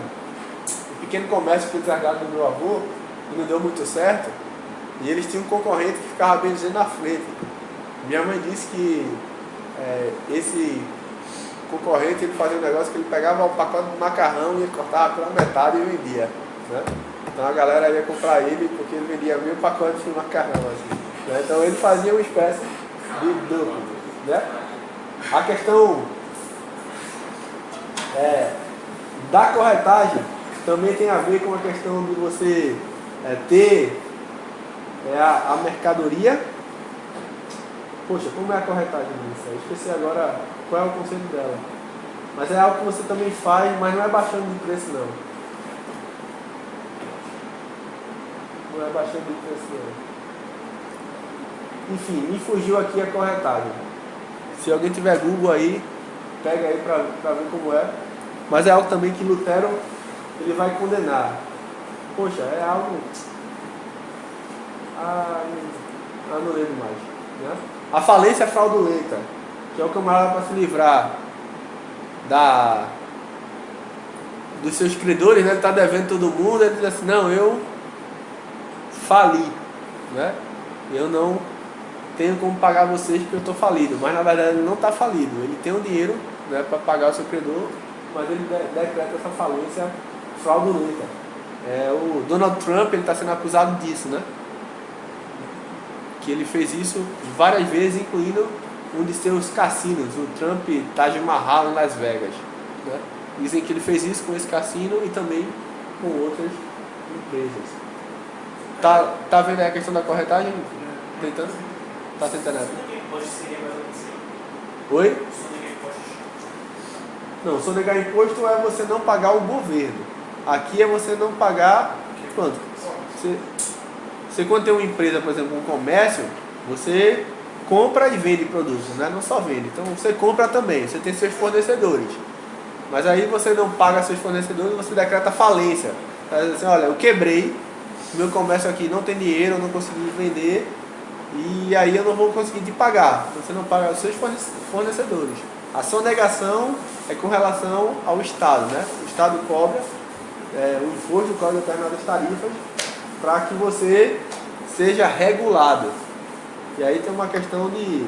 pequeno comércio que foi desargado do meu avô e não deu muito certo, e eles tinham um concorrente que ficava bem dizendo na frente. Minha mãe disse que esse concorrente, ele fazia um negócio que ele pegava o pacote de macarrão e ele cortava pela metade e vendia, né? Então a galera ia comprar ele porque ele vendia meio pacote de macarrão assim, né? Então ele fazia uma espécie de dumping, né? A questão da corretagem também tem a ver com a questão de você ter a mercadoria. Poxa, como é a corretagem disso? Eu esqueci agora qual é o conceito dela. Mas é algo que você também faz, mas não é baixando de preço não. Não é baixando de preço não. Enfim, me fugiu aqui a corretagem. Se alguém tiver Google aí, pega aí para ver como é. Mas é algo também que Lutero ele vai condenar. Poxa, é algo... não lembro mais, né? A falência fraudulenta, que é o camarada para se livrar dos seus credores, né? Ele está devendo todo mundo, ele diz assim, não, eu fali, né? Eu não tenho como pagar vocês porque eu estou falido, mas na verdade ele não está falido, ele tem o dinheiro, né, para pagar o seu credor, mas ele decreta essa falência fraudulenta. O Donald Trump ele está sendo acusado disso, né? Que ele fez isso várias vezes, incluindo um de seus cassinos, o Trump Taj Mahal em Las Vegas, né? Dizem que ele fez isso com esse cassino e também com outras empresas. Tá vendo aí a questão da corretagem? Tentando? Tá tentando. Oi? Não, sonegar imposto é você não pagar o governo. Aqui é você não pagar quanto? Você quando tem uma empresa, por exemplo, um comércio, você compra e vende produtos, né? Não só vende. Então você compra também, você tem seus fornecedores. Mas aí você não paga seus fornecedores, você decreta falência. Assim, olha, eu quebrei, meu comércio aqui não tem dinheiro, eu não consegui vender, e aí eu não vou conseguir te pagar. Você não paga os seus fornecedores. A sonegação é com relação ao Estado, né? O Estado cobra, o imposto cobra determinadas tarifas para que você seja regulado. E aí tem uma questão de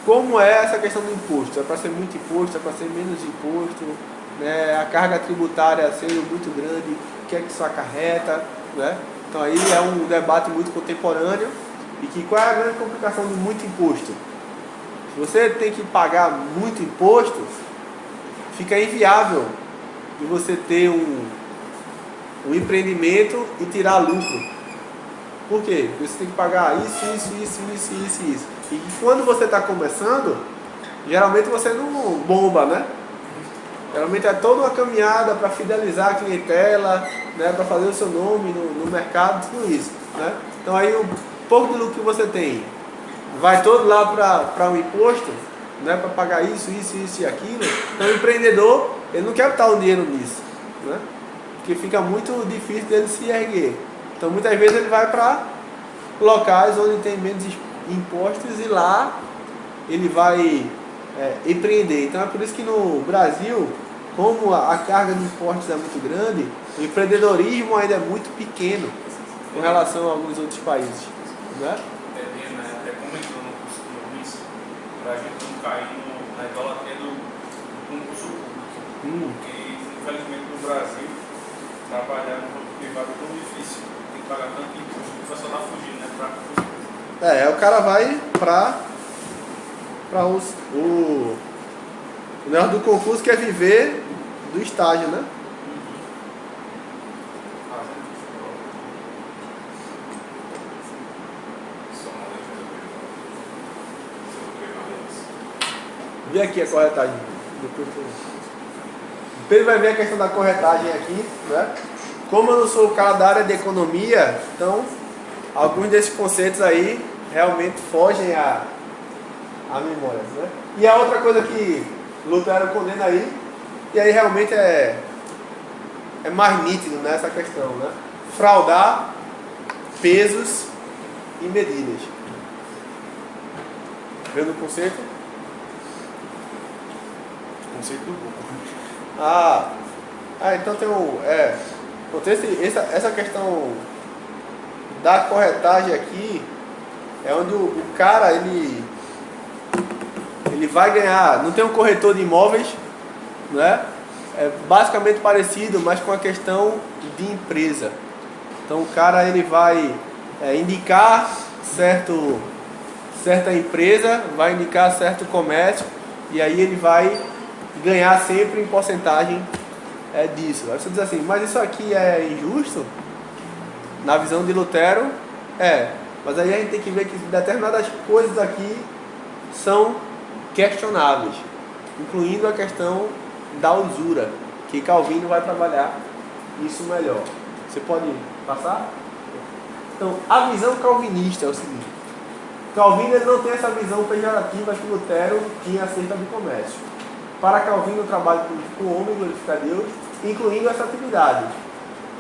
como é essa questão do imposto. É para ser muito imposto, é para ser menos imposto, né? A carga tributária sendo muito grande, o que é que isso acarreta, né? Então aí é um debate muito contemporâneo. E que qual é a grande complicação de muito imposto? Se você tem que pagar muito imposto, fica inviável de você ter um empreendimento e tirar lucro. Por quê? Porque você tem que pagar isso. E quando você está começando, geralmente você não bomba, né? Geralmente é toda uma caminhada para fidelizar a clientela, né? Para fazer o seu nome no mercado, tudo isso, né? Então aí o pouco de lucro que você tem vai todo lá para um imposto, né? Para pagar isso e aquilo. Então o empreendedor, ele não quer botar um dinheiro nisso, né? Porque fica muito difícil dele se erguer. Então muitas vezes ele vai para locais onde tem menos impostos e lá ele vai empreender. Então é por isso que no Brasil, como a carga de impostos é muito grande, o empreendedorismo ainda é muito pequeno com relação a alguns outros países, né? Até comentou no curso de Luiz, para a gente não cair na idolatria do concurso público. Porque infelizmente no Brasil trabalhar no campo privado é tão difícil, tem que pagar tanto imposto que o pessoal está fugindo, né? O cara vai para o negócio do concurso, que é viver do estágio, né? Vê aqui a corretagem. O Pedro vai ver a questão da corretagem aqui, né? Como eu não sou o cara da área de economia, então alguns desses conceitos aí realmente fogem à memória, né? E a outra coisa que Lutero condena aí, e aí realmente é mais nítido nessa questão, né? Fraudar pesos e medidas. Vendo o conceito? Conceito do então tem essa questão da corretagem aqui é onde o cara ele vai ganhar. Não tem um corretor de imóveis, né? É basicamente parecido, mas com a questão de empresa. Então o cara ele vai indicar certa empresa, vai indicar certo comércio, e aí ele vai ganhar sempre em porcentagem disso. Aí você diz assim, mas isso aqui é injusto? Na visão de Lutero, mas aí a gente tem que ver que determinadas coisas aqui são questionáveis, incluindo a questão da usura, que Calvino vai trabalhar isso melhor. Você pode passar? Então, a visão calvinista é o seguinte: Calvino ele não tem essa visão pejorativa que Lutero tinha acerca do comércio. Para Calvino, o trabalho com o homem glorifica a Deus, incluindo essa atividade.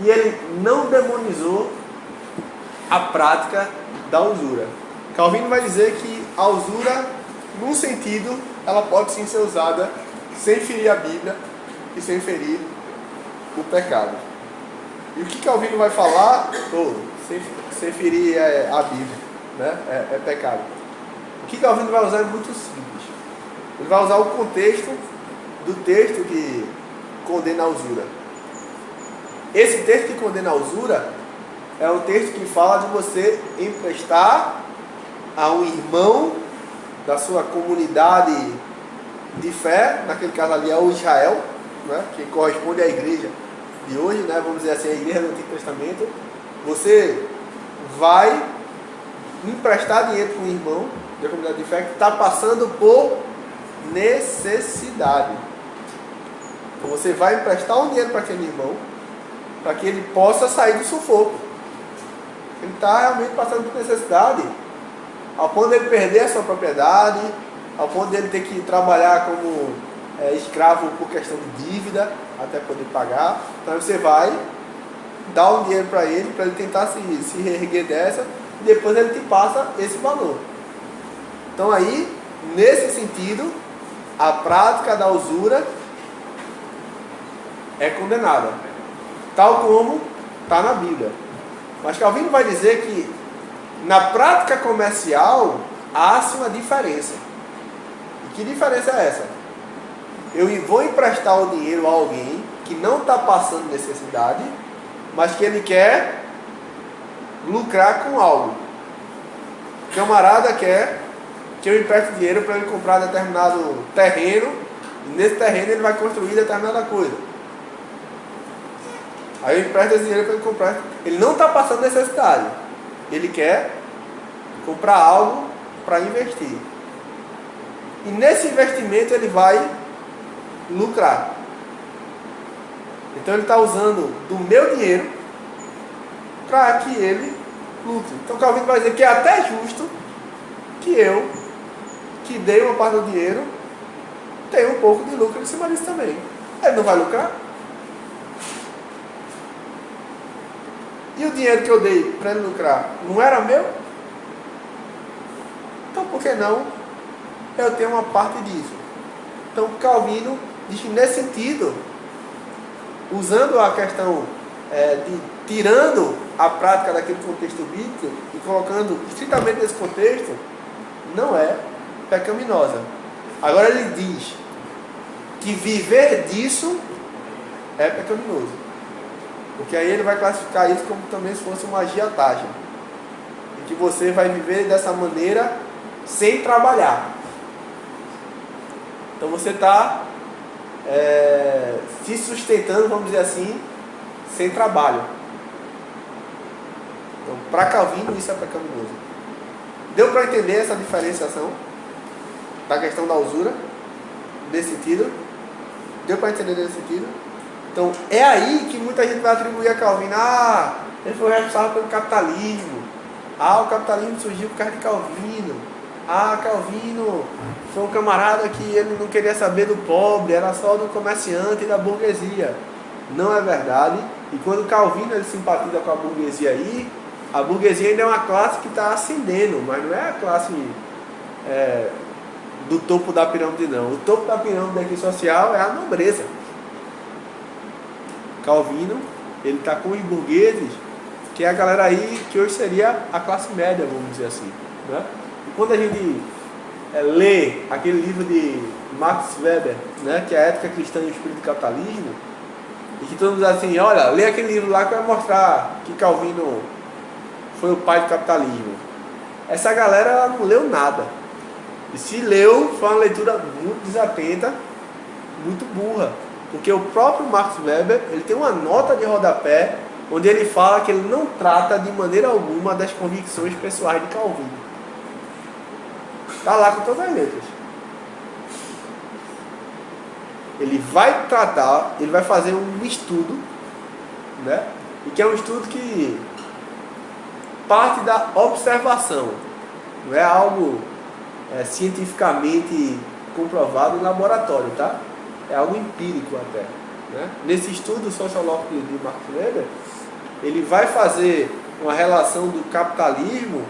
E ele não demonizou a prática da usura. Calvino vai dizer que a usura, num sentido, ela pode sim ser usada sem ferir a Bíblia e sem ferir o pecado. E o que Calvino vai falar? Sem ferir a Bíblia, né? É pecado. O que Calvino vai usar é muito simples. Ele vai usar o contexto do texto que condena a usura. Esse texto que condena a usura é o texto que fala de você emprestar a um irmão da sua comunidade de fé, naquele caso ali é o Israel, né, que corresponde à igreja de hoje, né, vamos dizer assim, a igreja do Antigo Testamento. Você vai emprestar dinheiro para um irmão da comunidade de fé que está passando por necessidade. Então você vai emprestar um dinheiro para aquele irmão, para que ele possa sair do sufoco. Ele está realmente passando por necessidade, ao ponto de ele perder a sua propriedade, ao ponto de ele ter que trabalhar como escravo por questão de dívida, até poder pagar. Então você vai dar um dinheiro para ele tentar se reerguer dessa, e depois ele te passa esse valor. Então aí, nesse sentido, a prática da usura é condenada, tal como está na Bíblia. Mas Calvino vai dizer que na prática comercial há-se uma diferença. E que diferença é essa? Eu vou emprestar o dinheiro a alguém que não está passando necessidade, mas que ele quer lucrar com algo. O camarada quer que eu empreste dinheiro para ele comprar determinado terreno, e nesse terreno ele vai construir determinada coisa. Aí eu empresto esse dinheiro para ele comprar. Ele não está passando necessidade. Ele quer comprar algo para investir. E nesse investimento ele vai lucrar. Então ele está usando do meu dinheiro para que ele lucre. Então Calvino vai dizer que é até justo que eu, que dei uma parte do dinheiro, tenha um pouco de lucro em cima disso também. Ele não vai lucrar? E o dinheiro que eu dei para ele lucrar não era meu? Então por que não eu tenho uma parte disso? Então Calvino diz que nesse sentido, usando a questão de tirando a prática daquele contexto bíblico e colocando estritamente nesse contexto, não é pecaminosa. Agora ele diz que viver disso é pecaminoso. Porque aí ele vai classificar isso como também se fosse uma agiotagem. Em que você vai viver dessa maneira sem trabalhar. Então você está se sustentando, vamos dizer assim, sem trabalho. Então, para Calvino, isso é pecaminoso. Deu para entender essa diferenciação da questão da usura? Nesse sentido? Deu para entender nesse sentido? Então, é aí que muita gente vai atribuir a Calvino. Ele foi responsável pelo capitalismo. O capitalismo surgiu por causa de Calvino. Calvino foi um camarada que ele não queria saber do pobre, era só do comerciante e da burguesia. Não é verdade. E quando Calvino ele simpatiza com a burguesia aí, a burguesia ainda é uma classe que está ascendendo, mas não é a classe do topo da pirâmide, não. O topo da pirâmide aqui social é a nobreza. Calvino, ele está com os burgueses, que é a galera aí que hoje seria a classe média, vamos dizer assim, né? E quando a gente lê aquele livro de Max Weber, né, que é a Ética Cristã e o Espírito do Capitalismo, e que todo mundo diz assim, olha, lê aquele livro lá que vai mostrar que Calvino foi o pai do capitalismo. Essa galera ela não leu nada. E se leu, foi uma leitura muito desatenta, muito burra. Porque o próprio Max Weber, ele tem uma nota de rodapé, onde ele fala que ele não trata de maneira alguma das convicções pessoais de Calvino. Está lá com todas as letras. Ele vai tratar, ele vai fazer um estudo, né? E que é um estudo que parte da observação. Não é algo cientificamente comprovado em laboratório, tá? É algo empírico até, né? Nesse estudo sociológico de Max Weber, ele vai fazer uma relação do capitalismo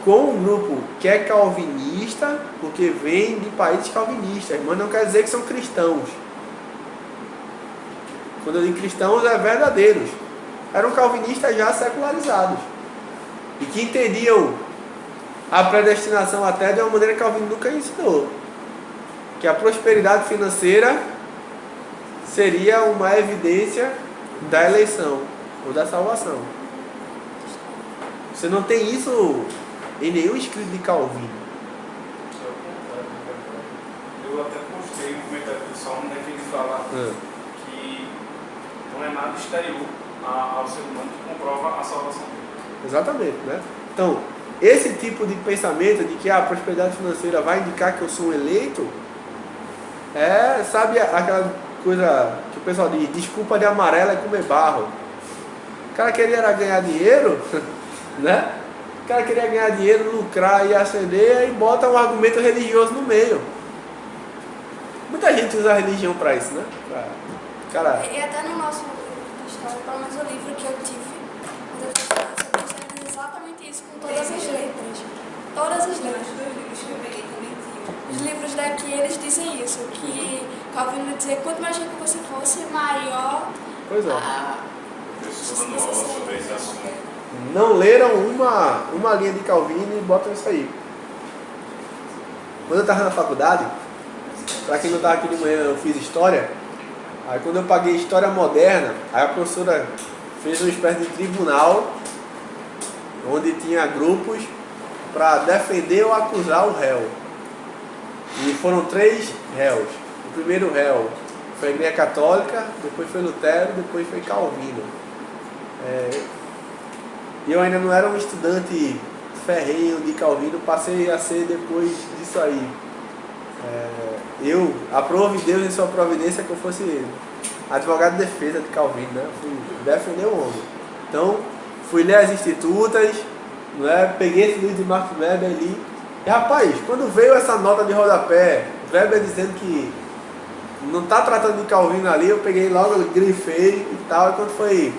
com um grupo que é calvinista, porque vem de países calvinistas, mas não quer dizer que são cristãos. Quando eu digo cristãos, é verdadeiros. Eram calvinistas já secularizados e que entendiam a predestinação até de uma maneira que Calvino nunca ensinou, que a prosperidade financeira seria uma evidência da eleição ou da salvação. Você não tem isso em nenhum escrito de Calvino. Eu até postei um comentário do Salmo, né, que ele fala que não é nada exterior ao ser humano que comprova a salvação dele. Exatamente, né? Então, esse tipo de pensamento de que a prosperidade financeira vai indicar que eu sou um eleito, sabe aquela coisa que o pessoal diz, desculpa de amarelo é comer barro. O cara queria ganhar dinheiro, né? O cara queria ganhar dinheiro, lucrar e ascender, e bota um argumento religioso no meio. Muita gente usa a religião para isso, né? E até no nosso livro de história, pelo menos o livro que eu tive, quando eu fiz sobre exatamente isso com todas as letras. Todas as letras. Os livros daqui, eles dizem isso, que Calvino dizia que quanto mais rico você fosse, maior Pois é. a... Professor nova sobre esse assunto. Não leram uma linha de Calvino e botam isso aí. Quando eu estava na faculdade, para quem não estava aqui de manhã, eu fiz História. Aí quando eu paguei História Moderna, aí a professora fez uma espécie de tribunal, onde tinha grupos para defender ou acusar o réu. E foram 3 réus. O primeiro réu foi a Igreja Católica, depois foi Lutero, depois foi Calvino. E eu ainda não era um estudante ferrenho de Calvino, passei a ser depois disso aí. Aprove Deus em sua providência que eu fosse advogado de defesa de Calvino, né? Fui defender o homem. Então, fui ler as Institutas, né? Peguei esse livro de Max Weber ali. E rapaz, quando veio essa nota de rodapé, Weber dizendo que não está tratando de Calvino ali, eu peguei logo, grifei e tal. E quando foi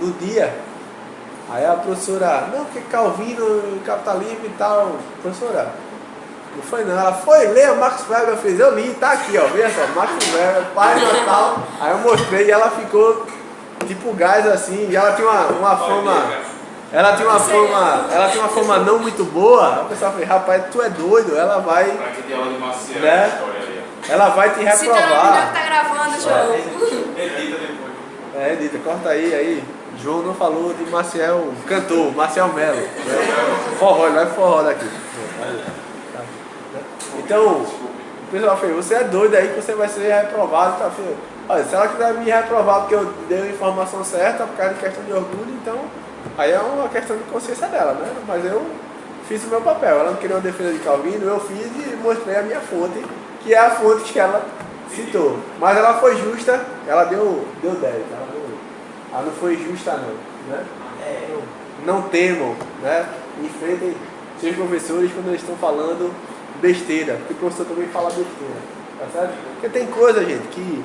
no dia, aí a professora, não, que Calvino, capitalismo e tal. Professora, não foi não, ela foi ler o Max Weber, eu fiz, eu li, tá aqui, ó, veja só, Max Weber, página tal. Aí eu mostrei e ela ficou tipo gás assim, e ela tinha uma fama. Ela tinha uma fama não muito boa. O pessoal falou, rapaz, tu é doido, ela vai. Pra que tem aula de Maciel, Né? história ali, ó. Ela vai te Se tem uma menina reprovar. que tá gravando, João. Edita depois. Edita, corta aí. João não falou de Maciel, cantor, Maciel Melo. Forró, ele vai forró daqui. Então, o pessoal falou, você é doido aí que você vai ser reprovado. Tá? Olha, se ela quiser me reprovar porque eu dei a informação certa, por causa de questão de orgulho, então, aí é uma questão de consciência dela, né? Mas eu fiz o meu papel. Ela não queria uma defesa de Calvino, eu fiz e mostrei a minha fonte, que é a fonte que ela citou. Mas ela foi justa, ela deu 10. Ela não foi justa não, né? Não temam, né? Enfrentem seus professores quando eles estão falando besteira, porque o professor também fala besteira, tá certo? Porque tem coisa, gente, que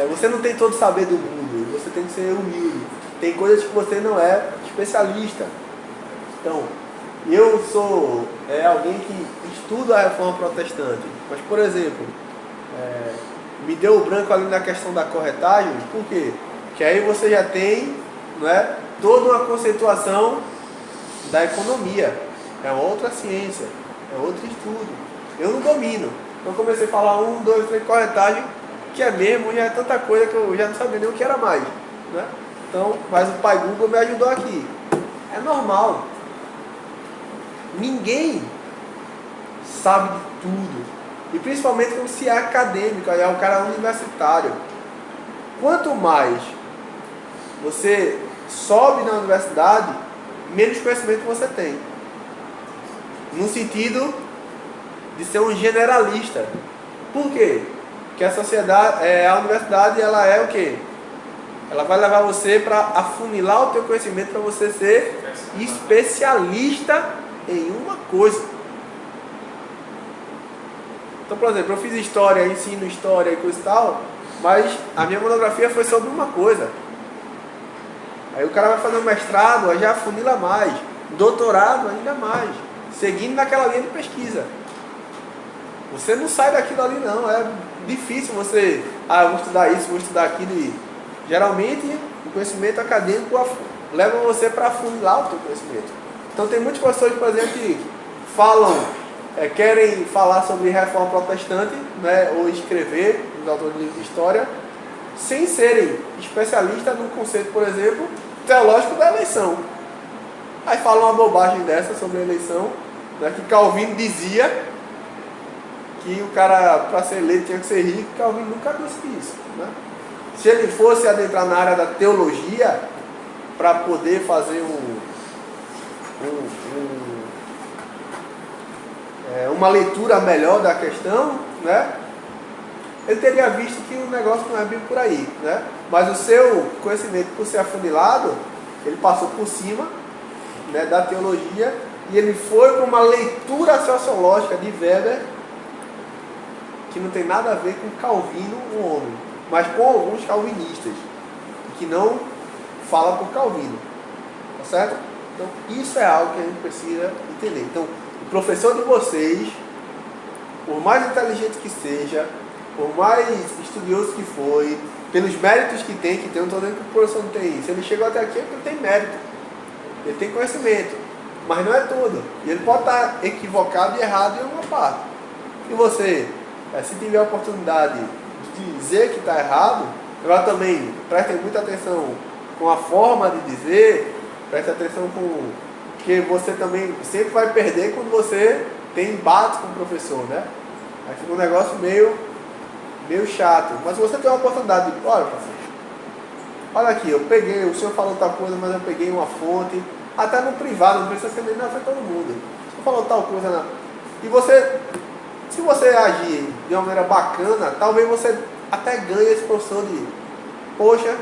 você não tem todo o saber do mundo, você tem que ser humilde. Tem coisas que você não é especialista. Então, eu sou alguém que estuda a reforma protestante, mas, por exemplo, me deu o branco ali na questão da corretagem, por quê? Porque aí você já tem, não é, toda uma conceituação da economia. É outra ciência, é outro estudo. Eu não domino. Então comecei a falar 1, 2, 3, corretagem, que é mesmo, já é tanta coisa que eu já não sabia nem o que era mais, né? Então, mas o pai Google me ajudou aqui. É normal. Ninguém sabe de tudo. E principalmente quando se é acadêmico, aí é um cara universitário. Quanto mais você sobe na universidade, menos conhecimento você tem. No sentido de ser um generalista. Por quê? Porque a sociedade, a universidade, ela é o quê? Ela vai levar você para afunilar o teu conhecimento para você ser especialista em uma coisa. Então, por exemplo, eu fiz história, ensino história e coisa e tal, mas a minha monografia foi sobre uma coisa. Aí o cara vai fazer um mestrado, aí já afunila mais, doutorado ainda mais, seguindo naquela linha de pesquisa. Você não sai daquilo ali não, é difícil você, vou estudar isso, vou estudar aquilo. E geralmente o conhecimento acadêmico leva você para afunilar o teu conhecimento. Então tem muitos professores, por exemplo, que falam, querem falar sobre reforma protestante, né, ou escrever, os autores de livros de história, sem serem especialistas no conceito, por exemplo, teológico da eleição. Aí falam uma bobagem dessa sobre a eleição, né, que Calvino dizia que o cara, para ser eleito, tinha que ser rico. Calvino nunca disse isso, né? Se ele fosse adentrar na área da teologia, para poder fazer uma leitura melhor da questão, né, ele teria visto que o negócio não é bem por aí, né? Mas o seu conhecimento, por ser afunilado, ele passou por cima, né, da teologia, e ele foi para uma leitura sociológica de Weber, que não tem nada a ver com Calvino, o homem, mas com alguns calvinistas, que não falam por Calvino, tá certo? Então, isso é algo que a gente precisa entender. Então, o professor de vocês, por mais inteligente que seja, por mais estudioso que foi, pelos méritos que tem, eu não estou dizendo que o professor não tem. Se ele chegou até aqui é porque ele tem mérito, ele tem conhecimento, mas não é tudo. E ele pode estar equivocado e errado em uma parte. E você, se tiver a oportunidade de dizer que está errado, agora também prestem muita atenção com a forma de dizer, preste atenção com que você também sempre vai perder quando você tem embate com o professor, né? Aí fica um negócio meio chato. Mas se você tem uma oportunidade de, olha, professor, olha aqui, eu peguei, o senhor falou tal coisa, mas eu peguei uma fonte, até no privado, não precisa ser nem na frente de todo mundo. O senhor falou tal coisa, e você, se você agir de uma maneira bacana, talvez você até ganhe esse professor de, poxa,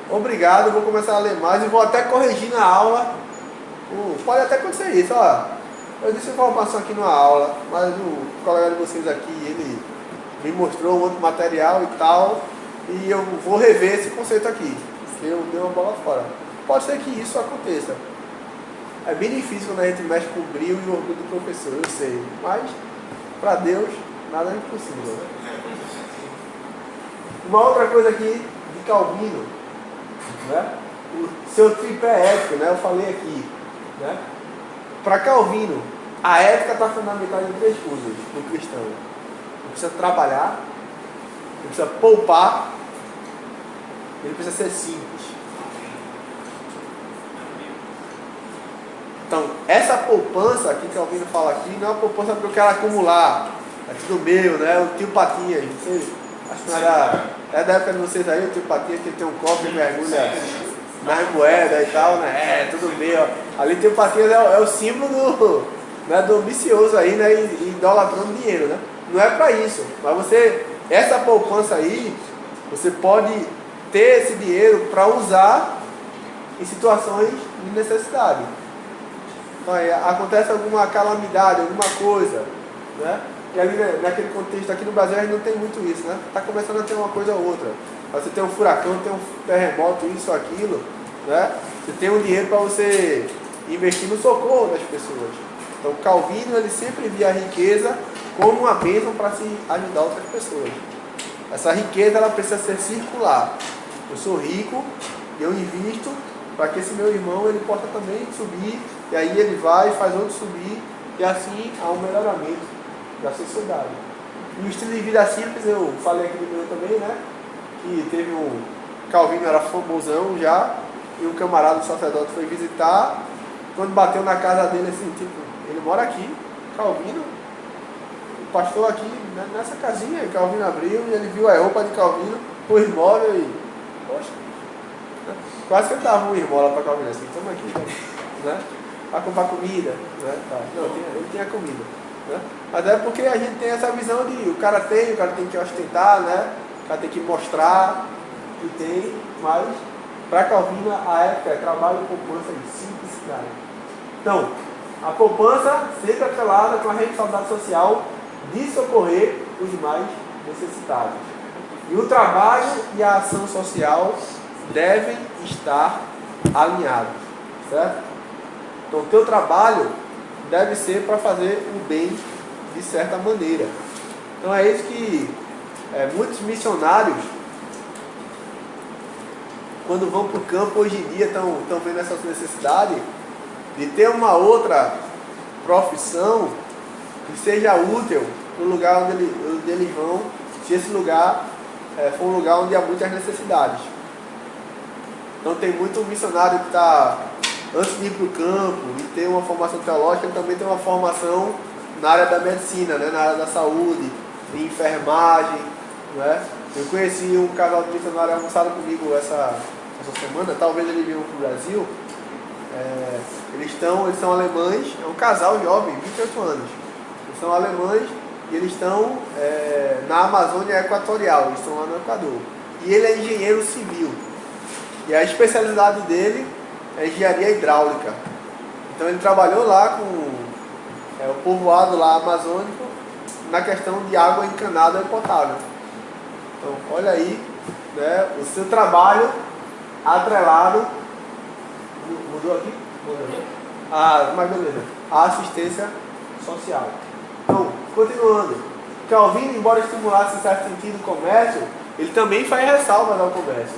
obrigado, vou começar a ler mais e vou até corrigir na aula. Pode até acontecer isso, ó. Eu disse informação aqui numa aula, mas o colega de vocês aqui, ele me mostrou um outro material e tal, e eu vou rever esse conceito aqui, porque eu dei uma bola fora. Pode ser que isso aconteça. É bem difícil quando a gente mexe com o brilho e o orgulho do professor, eu sei, mas para Deus nada é impossível. Uma outra coisa aqui de Calvino, né? O seu tripé ético, né? Eu falei aqui, né? Para Calvino, a ética está fundamentada em 3 coisas no cristão. Ele precisa trabalhar, ele precisa poupar, ele precisa ser simples. Então, essa poupança que Calvino fala aqui, não é uma poupança para eu quero acumular. É tudo meu, né? O tio Patinhas, não sei, acho que é da época de vocês aí, o tio Patinhas que tem um copo e mergulha nas moedas e tal, né? É tudo meu. Ali tem o Patinhas, é o símbolo do ambicioso aí, né? E idolatrando dinheiro, né? Não é para isso. Mas você, essa poupança aí, você pode ter esse dinheiro para usar em situações de necessidade. Então, acontece alguma calamidade, alguma coisa, né? E ali, naquele contexto aqui no Brasil, a gente não tem muito isso, né? Está começando a ter uma coisa ou outra. Você tem um furacão, tem um terremoto, isso, aquilo, né? Você tem um dinheiro para você investir no socorro das pessoas. Então, Calvino, ele sempre via a riqueza como uma bênção para se ajudar outras pessoas. Essa riqueza, ela precisa ser circular. Eu sou rico, eu invisto para que esse meu irmão, ele possa também subir, e aí ele vai e faz outro subir, e assim há um melhoramento da sociedade. E o estilo de vida simples, eu falei aqui no meu também, né? Que teve Calvino era famosão já, e um camarada do sacerdote foi visitar, quando bateu na casa dele assim, tipo, ele mora aqui, Calvino, o pastor aqui, nessa casinha, Calvino abriu, e ele viu a roupa de Calvino, o imóvel e, poxa, quase que ele dava uma esmola para Calvino assim, toma aqui, né? Para comprar comida, né? Não, ele tinha comida, né? Mas é porque a gente tem essa visão de o cara tem que ostentar, né? O cara tem que mostrar que tem, mas para Calvino a ética é trabalho, poupança e simplicidade. Então, a poupança sempre atrelada com a responsabilidade social de socorrer os mais necessitados. E o trabalho e a ação social devem estar alinhados, certo? Então, o teu trabalho deve ser para fazer o bem de certa maneira. Então, é isso que muitos missionários, quando vão para o campo hoje em dia, estão vendo essa necessidade de ter uma outra profissão que seja útil no lugar onde eles vão, se esse lugar for um lugar onde há muitas necessidades. Então tem muito missionário que está, antes de ir para o campo e ter uma formação teológica, ele também tem uma formação na área da medicina, né? Na área da saúde, de enfermagem, né? Eu conheci um casal de missionários almoçaram comigo essa semana, talvez eles venham para o Brasil. Eles são alemães, é um casal jovem, 28 anos. Eles são alemães e eles estão na Amazônia Equatorial, eles estão lá no Equador. E ele é engenheiro civil. E a especialidade dele é engenharia hidráulica. Então ele trabalhou lá com o povoado lá amazônico na questão de água encanada e potável. Então olha aí, né, o seu trabalho atrelado Mudou aqui? Mudou. Ah, mas beleza. A assistência social. Então, continuando. Calvino, embora estimulasse em certo sentido o comércio, ele também faz ressalvas ao comércio.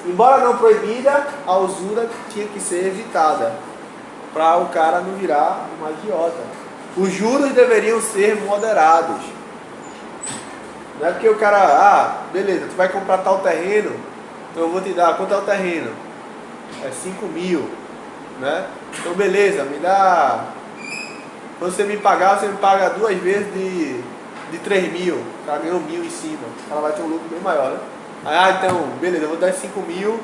Embora não proibida, a usura tinha que ser evitada, para o cara não virar um agiota. Os juros deveriam ser moderados. Não é porque o cara, beleza, tu vai comprar tal terreno, então eu vou te dar, quanto é o terreno? É 5 mil, né? Então beleza, me dá, quando você me pagar, você me paga 2 vezes de 3 mil, o cara ganhou 1.000 em cima, o cara vai ter um lucro bem maior, né? Aí, então, beleza, eu vou dar 5 mil,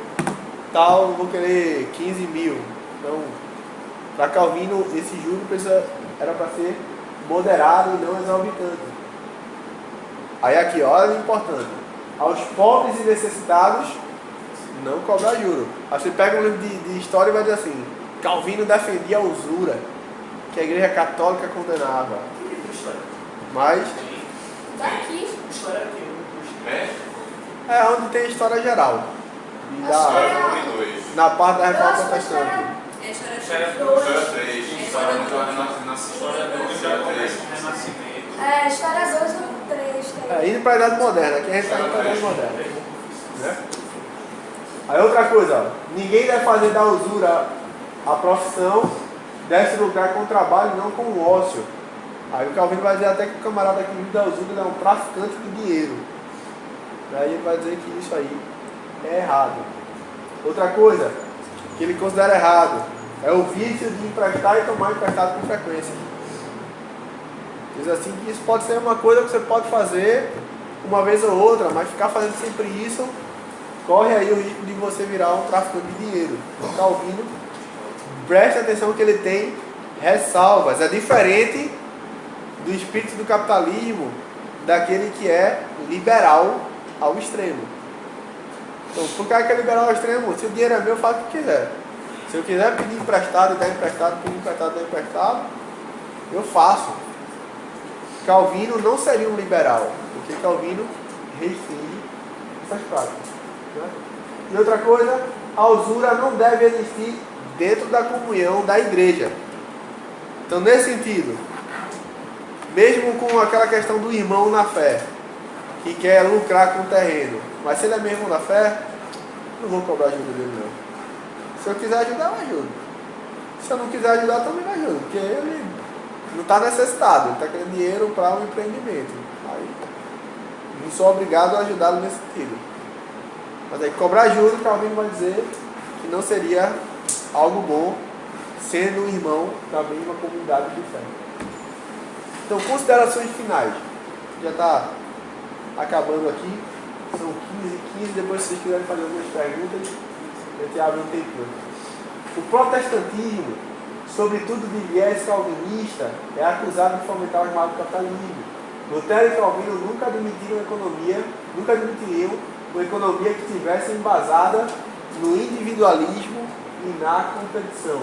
tal, eu vou querer 15 mil. Então, para Calvino, esse juro era para ser moderado e não exorbitante. Aí aqui, olha o importante. Aos pobres e necessitados, não cobrar juro. Aí você pega um livro de história e vai dizer assim, Calvino defendia a usura, que a igreja católica condenava. Mas... Daqui. História aqui. É onde tem história geral. Na parte da reforma protestante. História 3. História do Renascimento. História 2 ou 3. Indo para a Idade Moderna. Aqui a gente está indo para a Idade Moderna. Né? Aí outra coisa, ó, ninguém deve fazer da usura a profissão, deve lucrar com o trabalho e não com o ócio. Aí o Calvino vai dizer até que o camarada que vive da usura é um traficante de dinheiro. Daí ele vai dizer que isso aí é errado. Outra coisa que ele considera errado é o vício de emprestar e tomar emprestado com frequência. Diz assim que isso pode ser uma coisa que você pode fazer uma vez ou outra, mas ficar fazendo sempre isso corre aí o risco de você virar um traficante de dinheiro. O Calvino, preste atenção que ele tem ressalvas. É diferente do espírito do capitalismo daquele que é liberal ao extremo. Então, por que é liberal ao extremo? Se o dinheiro é meu, eu faço o que quiser. Se eu quiser pedir emprestado e dar emprestado, pedir emprestado e dar emprestado, eu faço. Calvino não seria um liberal, porque Calvino restringe essas práticas. Né? E outra coisa, a usura não deve existir dentro da comunhão da igreja. Então, nesse sentido, mesmo com aquela questão do irmão na fé, que quer lucrar com o terreno, mas se ele é meu irmão na fé, não vou cobrar ajuda dele não. Se eu quiser ajudar, eu ajudo. Se eu não quiser ajudar, também não ajudo, porque ele não está necessitado, ele está querendo dinheiro para um empreendimento. Aí, não sou obrigado a ajudá-lo nesse sentido. Mas aí cobrar juros, Calvino vai dizer que não seria algo bom, sendo um irmão também uma comunidade de fé. Então, considerações finais. Já está acabando aqui. São 15, depois se vocês quiserem fazer algumas perguntas, a gente abre um tempinho. O protestantismo, sobretudo de viés calvinista, é acusado de fomentar o chamado capitalismo. Lutero e Calvino nunca admitiriam uma economia que estivesse embasada no individualismo e na competição,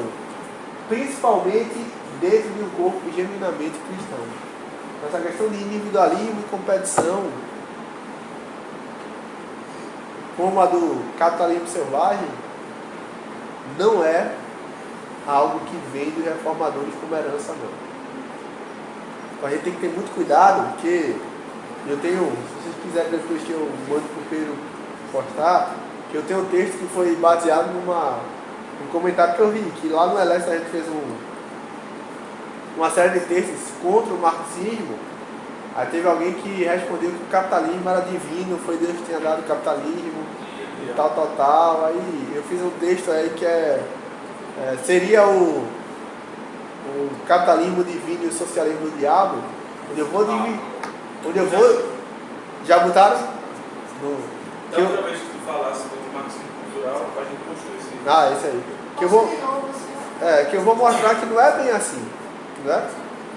principalmente dentro de um corpo genuinamente cristão. Essa questão de individualismo e competição, como a do capitalismo selvagem, não é algo que vem dos reformadores como herança, não. Então a gente tem que ter muito cuidado, porque eu tenho, se vocês quiserem depois que eu mando para o Pedro postar, que eu tenho um texto que foi baseado num comentário que eu vi, que lá no Eleste a gente fez uma série de textos contra o marxismo. Aí teve alguém que respondeu que o capitalismo era divino, foi Deus que tinha dado o capitalismo e tal. Aí eu fiz um texto aí que seria o capitalismo divino e o socialismo do diabo, onde eu vou já botaram? Da outra vez que tu falasse do marxismo cultural, a gente postou esse. Esse aí. Que eu vou mostrar que não é bem assim. Né?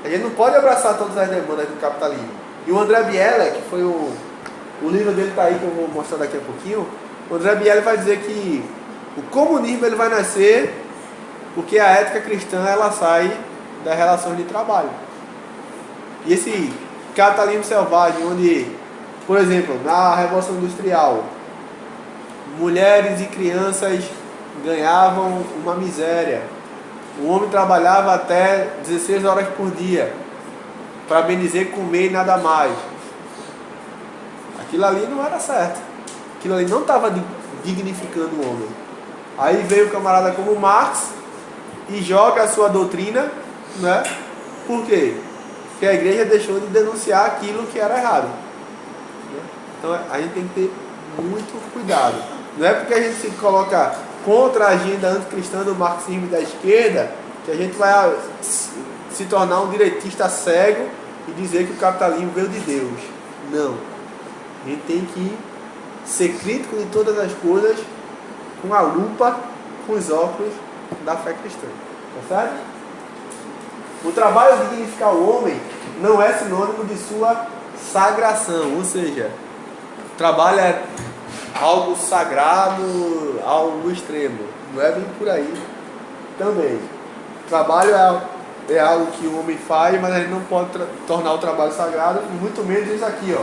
A gente não pode abraçar todas as demandas do capitalismo. E o André Biela, que foi o livro dele está aí, que eu vou mostrar daqui a pouquinho. O André Biela vai dizer que o comunismo ele vai nascer porque a ética cristã ela sai das relações de trabalho. E esse capitalismo selvagem, onde, por exemplo, na Revolução Industrial, mulheres e crianças ganhavam uma miséria. O homem trabalhava até 16 horas por dia, para bem dizer comer e nada mais. Aquilo ali não era certo. Aquilo ali não estava dignificando o homem. Aí veio um camarada como Marx e joga a sua doutrina, né? Por quê? Porque a igreja deixou de denunciar aquilo que era errado. Então a gente tem que ter muito cuidado. Não é porque a gente se coloca contra a agenda anticristã do marxismo e da esquerda que a gente vai se tornar um direitista cego e dizer que o capitalismo veio de Deus. Não. A gente tem que ser crítico de todas as coisas com a lupa, com os óculos da fé cristã. Tá certo? O trabalho de dignificar o homem não é sinônimo de sua sagração, ou seja, o trabalho é algo sagrado, algo extremo. Não é bem por aí também. O trabalho é algo que o homem faz, mas a gente não pode tornar o trabalho sagrado, muito menos isso aqui, ó.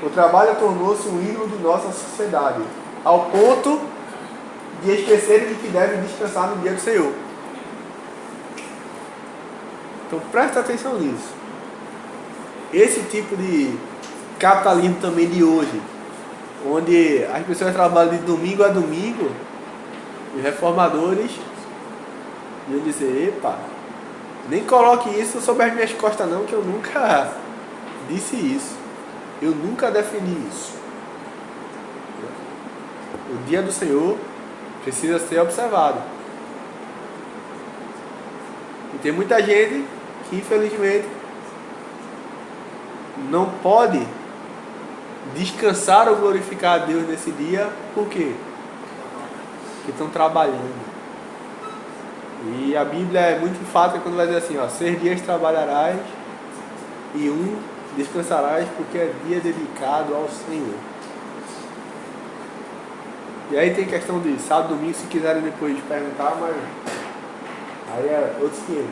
O trabalho tornou-se um ídolo de nossa sociedade, ao ponto de esquecerem de que devem descansar no dia do Senhor. Então presta atenção nisso. Esse tipo de capitalismo também de hoje, onde as pessoas trabalham de domingo a domingo, os reformadores iam dizer, epa, nem coloque isso sobre as minhas costas não, que eu nunca disse isso. Eu nunca defini isso. O dia do Senhor precisa ser observado. E tem muita gente que infelizmente não pode descansar ou glorificar a Deus nesse dia. Por quê? Porque estão trabalhando. E a Bíblia é muito enfática quando vai dizer assim, ó, 6 dias trabalharás e 1 descansarás, porque é dia dedicado ao Senhor. E aí tem questão de sábado, domingo, se quiserem depois perguntar, mas aí é outros 500.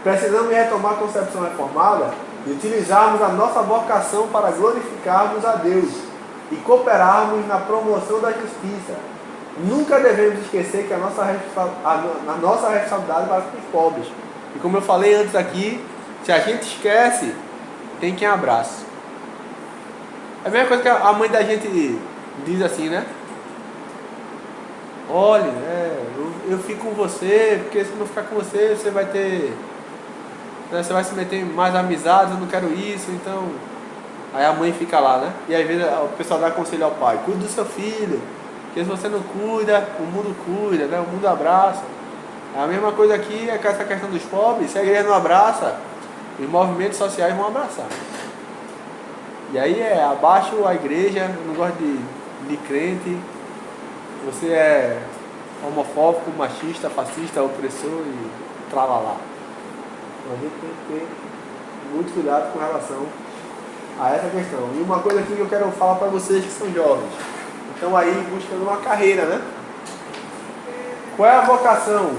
Precisamos retomar a concepção reformada e utilizarmos a nossa vocação para glorificarmos a Deus e cooperarmos na promoção da justiça. Nunca devemos esquecer que a nossa responsabilidade para com os pobres. E como eu falei antes aqui, se a gente esquece, tem quem abraça. É a mesma coisa que a mãe da gente diz assim, né? Olha, eu fico com você, porque se não ficar com você, você vai ter... Você vai se meter em mais amizades, eu não quero isso, então... Aí a mãe fica lá, né? E às vezes o pessoal dá conselho ao pai, cuide do seu filho, porque se você não cuida, o mundo cuida, né? O mundo abraça. A mesma coisa aqui é com essa questão dos pobres, se a igreja não abraça, os movimentos sociais vão abraçar. E aí abaixo a igreja, eu não gosto de crente, você é homofóbico, machista, fascista, opressor e tralalá. Então a gente tem que ter muito cuidado com relação a essa questão. E uma coisa aqui que eu quero falar para vocês que são jovens, estão aí buscando uma carreira, né? Qual é a vocação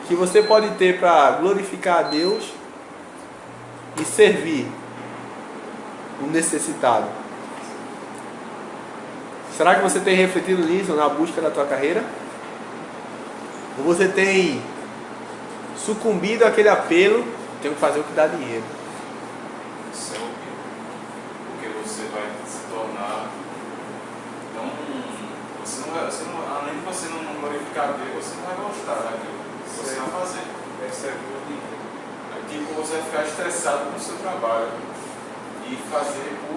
que você pode ter para glorificar a Deus e servir o necessitado? Será que você tem refletido nisso na busca da tua carreira? Ou você tem sucumbido àquele apelo, tenho que fazer o que dá dinheiro? Isso é o quê? Porque você vai se tornar... Então, além de você não glorificar Deus, você não vai gostar daquilo. Você vai fazer. Tipo, você vai ficar estressado com o seu trabalho e fazer o...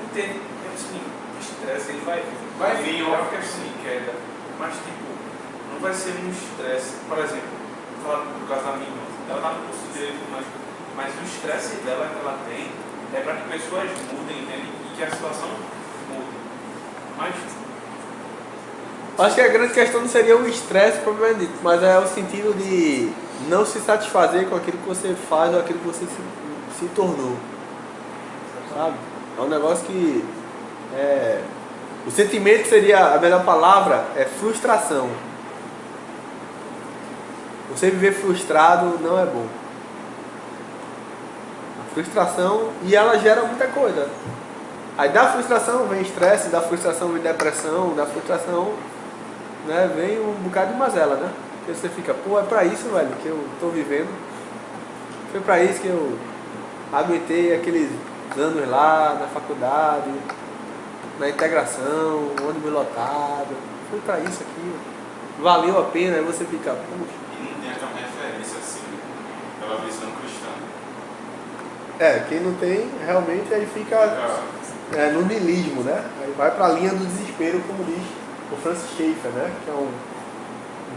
Entende? O estresse ele vai vir, óbvio uma questão de queda, mas tipo, não vai ser um estresse. Por exemplo, vou falar do caso da minha irmã, ela está no curso de direito, mas o estresse dela que ela tem é para que pessoas mudem, entende? E que a situação mude. Mas acho que a grande questão não seria o estresse propriamente dito, mas é o sentido de não se satisfazer com aquilo que você faz ou aquilo que você se tornou. Sabe? É um negócio que o sentimento seria, a melhor palavra é frustração. Você viver frustrado não é bom. A frustração, e ela gera muita coisa. Aí da frustração vem estresse, da frustração vem depressão, da frustração, né, vem um bocado de mazela, né? Porque você fica, pô, é pra isso, velho, que eu tô vivendo. Foi pra isso que eu aguentei aqueles anos lá na faculdade, na integração, ônibus lotado. Foi pra isso aqui. Valeu a pena, aí você fica, puxa. E não tem aquela referência assim, pela visão cristã. Quem não tem, realmente aí fica no niilismo, né? Aí vai pra linha do desespero, como diz o Francis Schaeffer, né? Que é um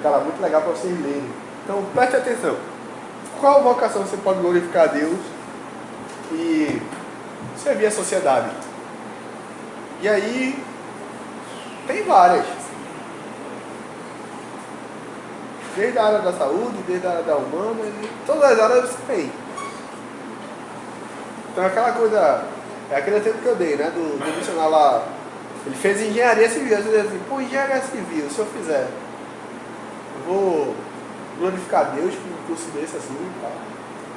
cara muito legal para vocês lerem. Então preste atenção. Qual vocação você pode glorificar a Deus e servir a sociedade? E aí tem várias. Desde a área da saúde, desde a área da humana, todas as áreas você tem. Então aquela coisa, é aquele exemplo que eu dei, né? Do missionário lá. Ele fez engenharia civil. Às vezes assim, pô, engenharia civil, se eu fizer, eu vou glorificar a Deus com um curso desse assim e tal.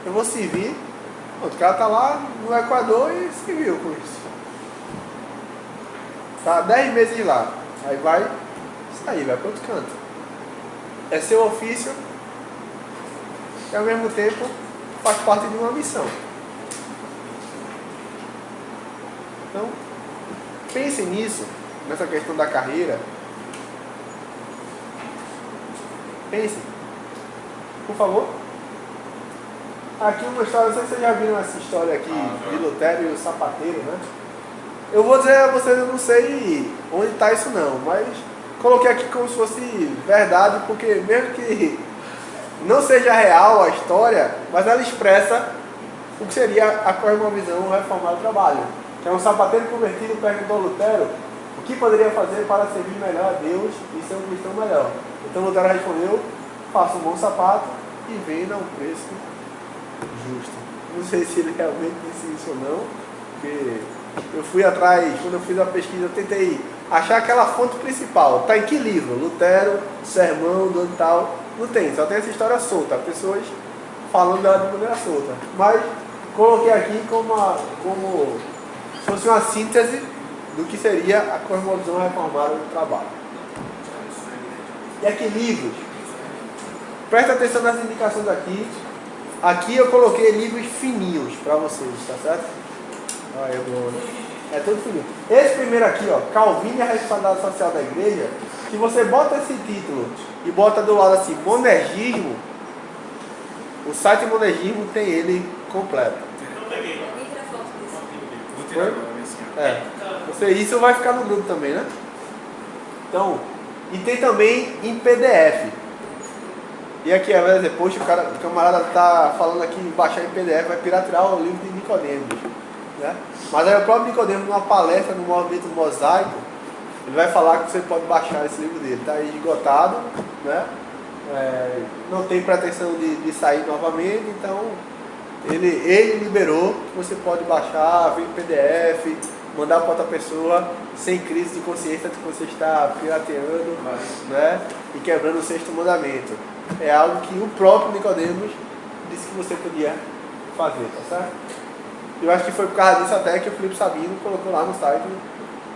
Eu vou servir. O cara tá lá no Equador e serviu com isso. Tá 10 meses lá. Aí vai sair, vai para outro canto. É seu ofício e ao mesmo tempo faz parte de uma missão. Então, pense nisso, nessa questão da carreira. Pense. Por favor. Aqui uma história, não sei se vocês já viram essa história aqui de Lutero e o sapateiro, né? Eu vou dizer a vocês, eu não sei onde está isso não, mas coloquei aqui como se fosse verdade, porque mesmo que não seja real a história, mas ela expressa o que seria a cosmovisão reformada do trabalho. Que é um sapateiro convertido perguntou a Lutero o que poderia fazer para servir melhor a Deus e ser um cristão melhor. Então Lutero respondeu: faça um bom sapato e venda a um preço justo. Não sei se ele realmente disse isso ou não, porque eu fui atrás, quando eu fiz a pesquisa, eu tentei achar aquela fonte principal. Está em que livro? Lutero, sermão, do tal. Não tem, só tem essa história solta, pessoas falando dela de maneira solta. Mas coloquei aqui como se fosse uma síntese do que seria a cosmovisão reformada do trabalho. E aqui livros. Presta atenção nas indicações aqui. Aqui eu coloquei livros fininhos para vocês, tá certo? Olha, é tudo fininho. Esse primeiro aqui, ó, Calvino e a Responsabilidade Social da Igreja, se você bota esse título e bota do lado assim, Monergismo, o site Monergismo tem ele completo. Eu peguei. Foi? Isso vai ficar no grupo também, né? Então, e tem também em PDF. E aqui, às vezes, depois o camarada tá falando aqui em baixar em PDF, vai piratear o livro de Nicodemos, né? Mas aí o próprio Nicodemos, numa palestra no movimento Mosaico, ele vai falar que você pode baixar esse livro dele. Está esgotado, né? Não tem pretensão de sair novamente, então ele liberou que você pode baixar, vir em PDF, mandar para outra pessoa sem crise de consciência de que você está pirateando, né? E quebrando o sexto mandamento. É algo que o próprio Nicodemos disse que você podia fazer, tá certo? Eu acho que foi por causa disso até que o Felipe Sabino colocou lá no site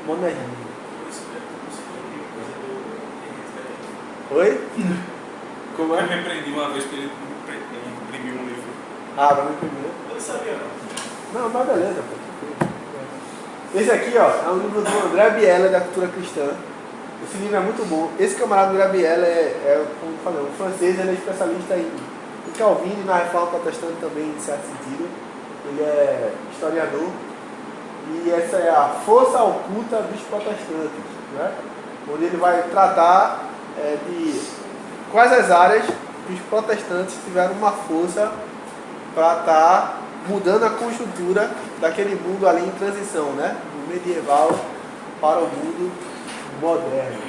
Monergismo. Oi? Como é? Eu me repreendi uma vez que ele imprimiu um livro. Ah, vai me imprimir. Eu não sabia não. Não, mas beleza, pô. Esse aqui, ó, é um livro do André Biella, da Cultura Cristã. Esse livro é muito bom. Esse camarada André Biella como eu falei, um francês, ele é especialista em Calvino e na Reforma Protestante também, em certo sentido. Ele é historiador. E essa é a força oculta dos protestantes, né? Onde ele vai tratar de quais as áreas que os protestantes tiveram uma força para estar mudando a conjuntura daquele mundo ali em transição, né? Do medieval para o mundo moderno.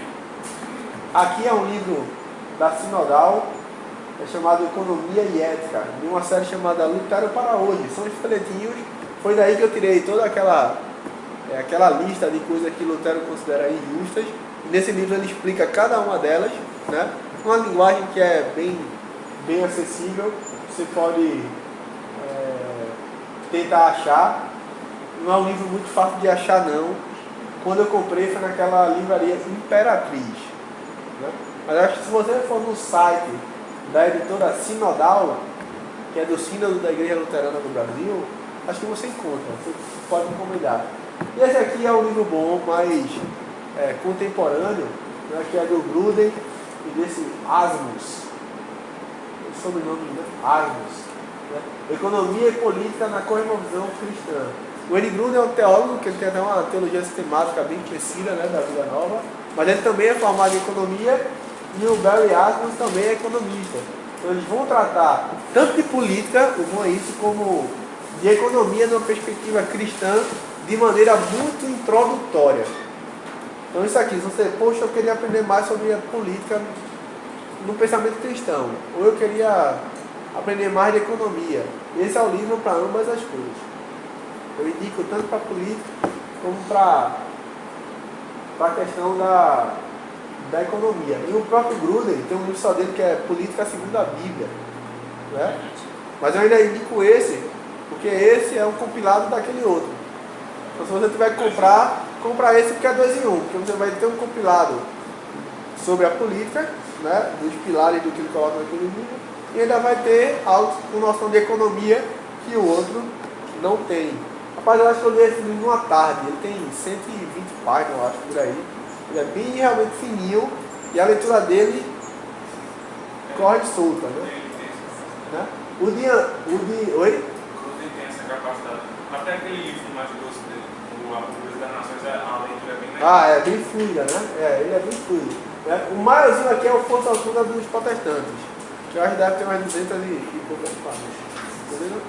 Aqui é um livro da Sinodal, é chamado Economia e Ética, de uma série chamada Lutero para Hoje. São os folhetinhos. Foi daí que eu tirei toda aquela lista de coisas que Lutero considera injustas. E nesse livro ele explica cada uma delas, né? Uma linguagem que é bem acessível. Você pode tentar achar. não é um livro muito fácil de achar, não. Quando eu comprei foi naquela livraria Imperatriz, né? Mas acho que se você for no site da editora Sinodal, que é do Sínodo da Igreja Luterana do Brasil, acho que você encontra, você pode encomendar. E esse aqui é um livro bom, mais contemporâneo, né, que é do Gruden e desse Asmus, o sobrenome, né? Asmus, né? Economia e Política na Cosmovisão Cristã. O N. Gruden é um teólogo, que ele tem até uma teologia sistemática bem conhecida, né, da Vida Nova, mas ele também é formado em economia, e o Barry Asmus também é economista. Então eles vão tratar tanto de política, o bom é isso, como de economia numa perspectiva cristã, de maneira muito introdutória. Então isso aqui, se você, poxa, eu queria aprender mais sobre a política no pensamento cristão, ou eu queria aprender mais de economia, esse é o livro para ambas as coisas. Eu indico tanto para política como para a questão da economia. E o próprio Gruden tem um livro só dele que é Política Segundo a Bíblia, né? Mas eu ainda indico esse, porque esse é um compilado daquele outro. Então se você tiver que comprar, compra esse porque é 2 em 1, porque você vai ter um compilado sobre a política, né, dos pilares do que ele coloca naquele livro, e ainda vai ter algo com noção de economia que o outro não tem. Rapaz, eu acho que eu li esse livro numa tarde, ele tem 120 páginas, eu acho, por aí. Ele é bem realmente fininho e a leitura dele corre solta, né? Oi? Gruden tem essa capacidade. Até aquele livro mais grosso dele, o Apoio das Nações, a leitura é bem legal. Ah, é bem fluida, né? Ele é bem fluido. Né? O maiorzinho aqui é o Força Altura dos Protestantes, que eu acho que deve ter mais 200 e poucas páginas. Entendeu?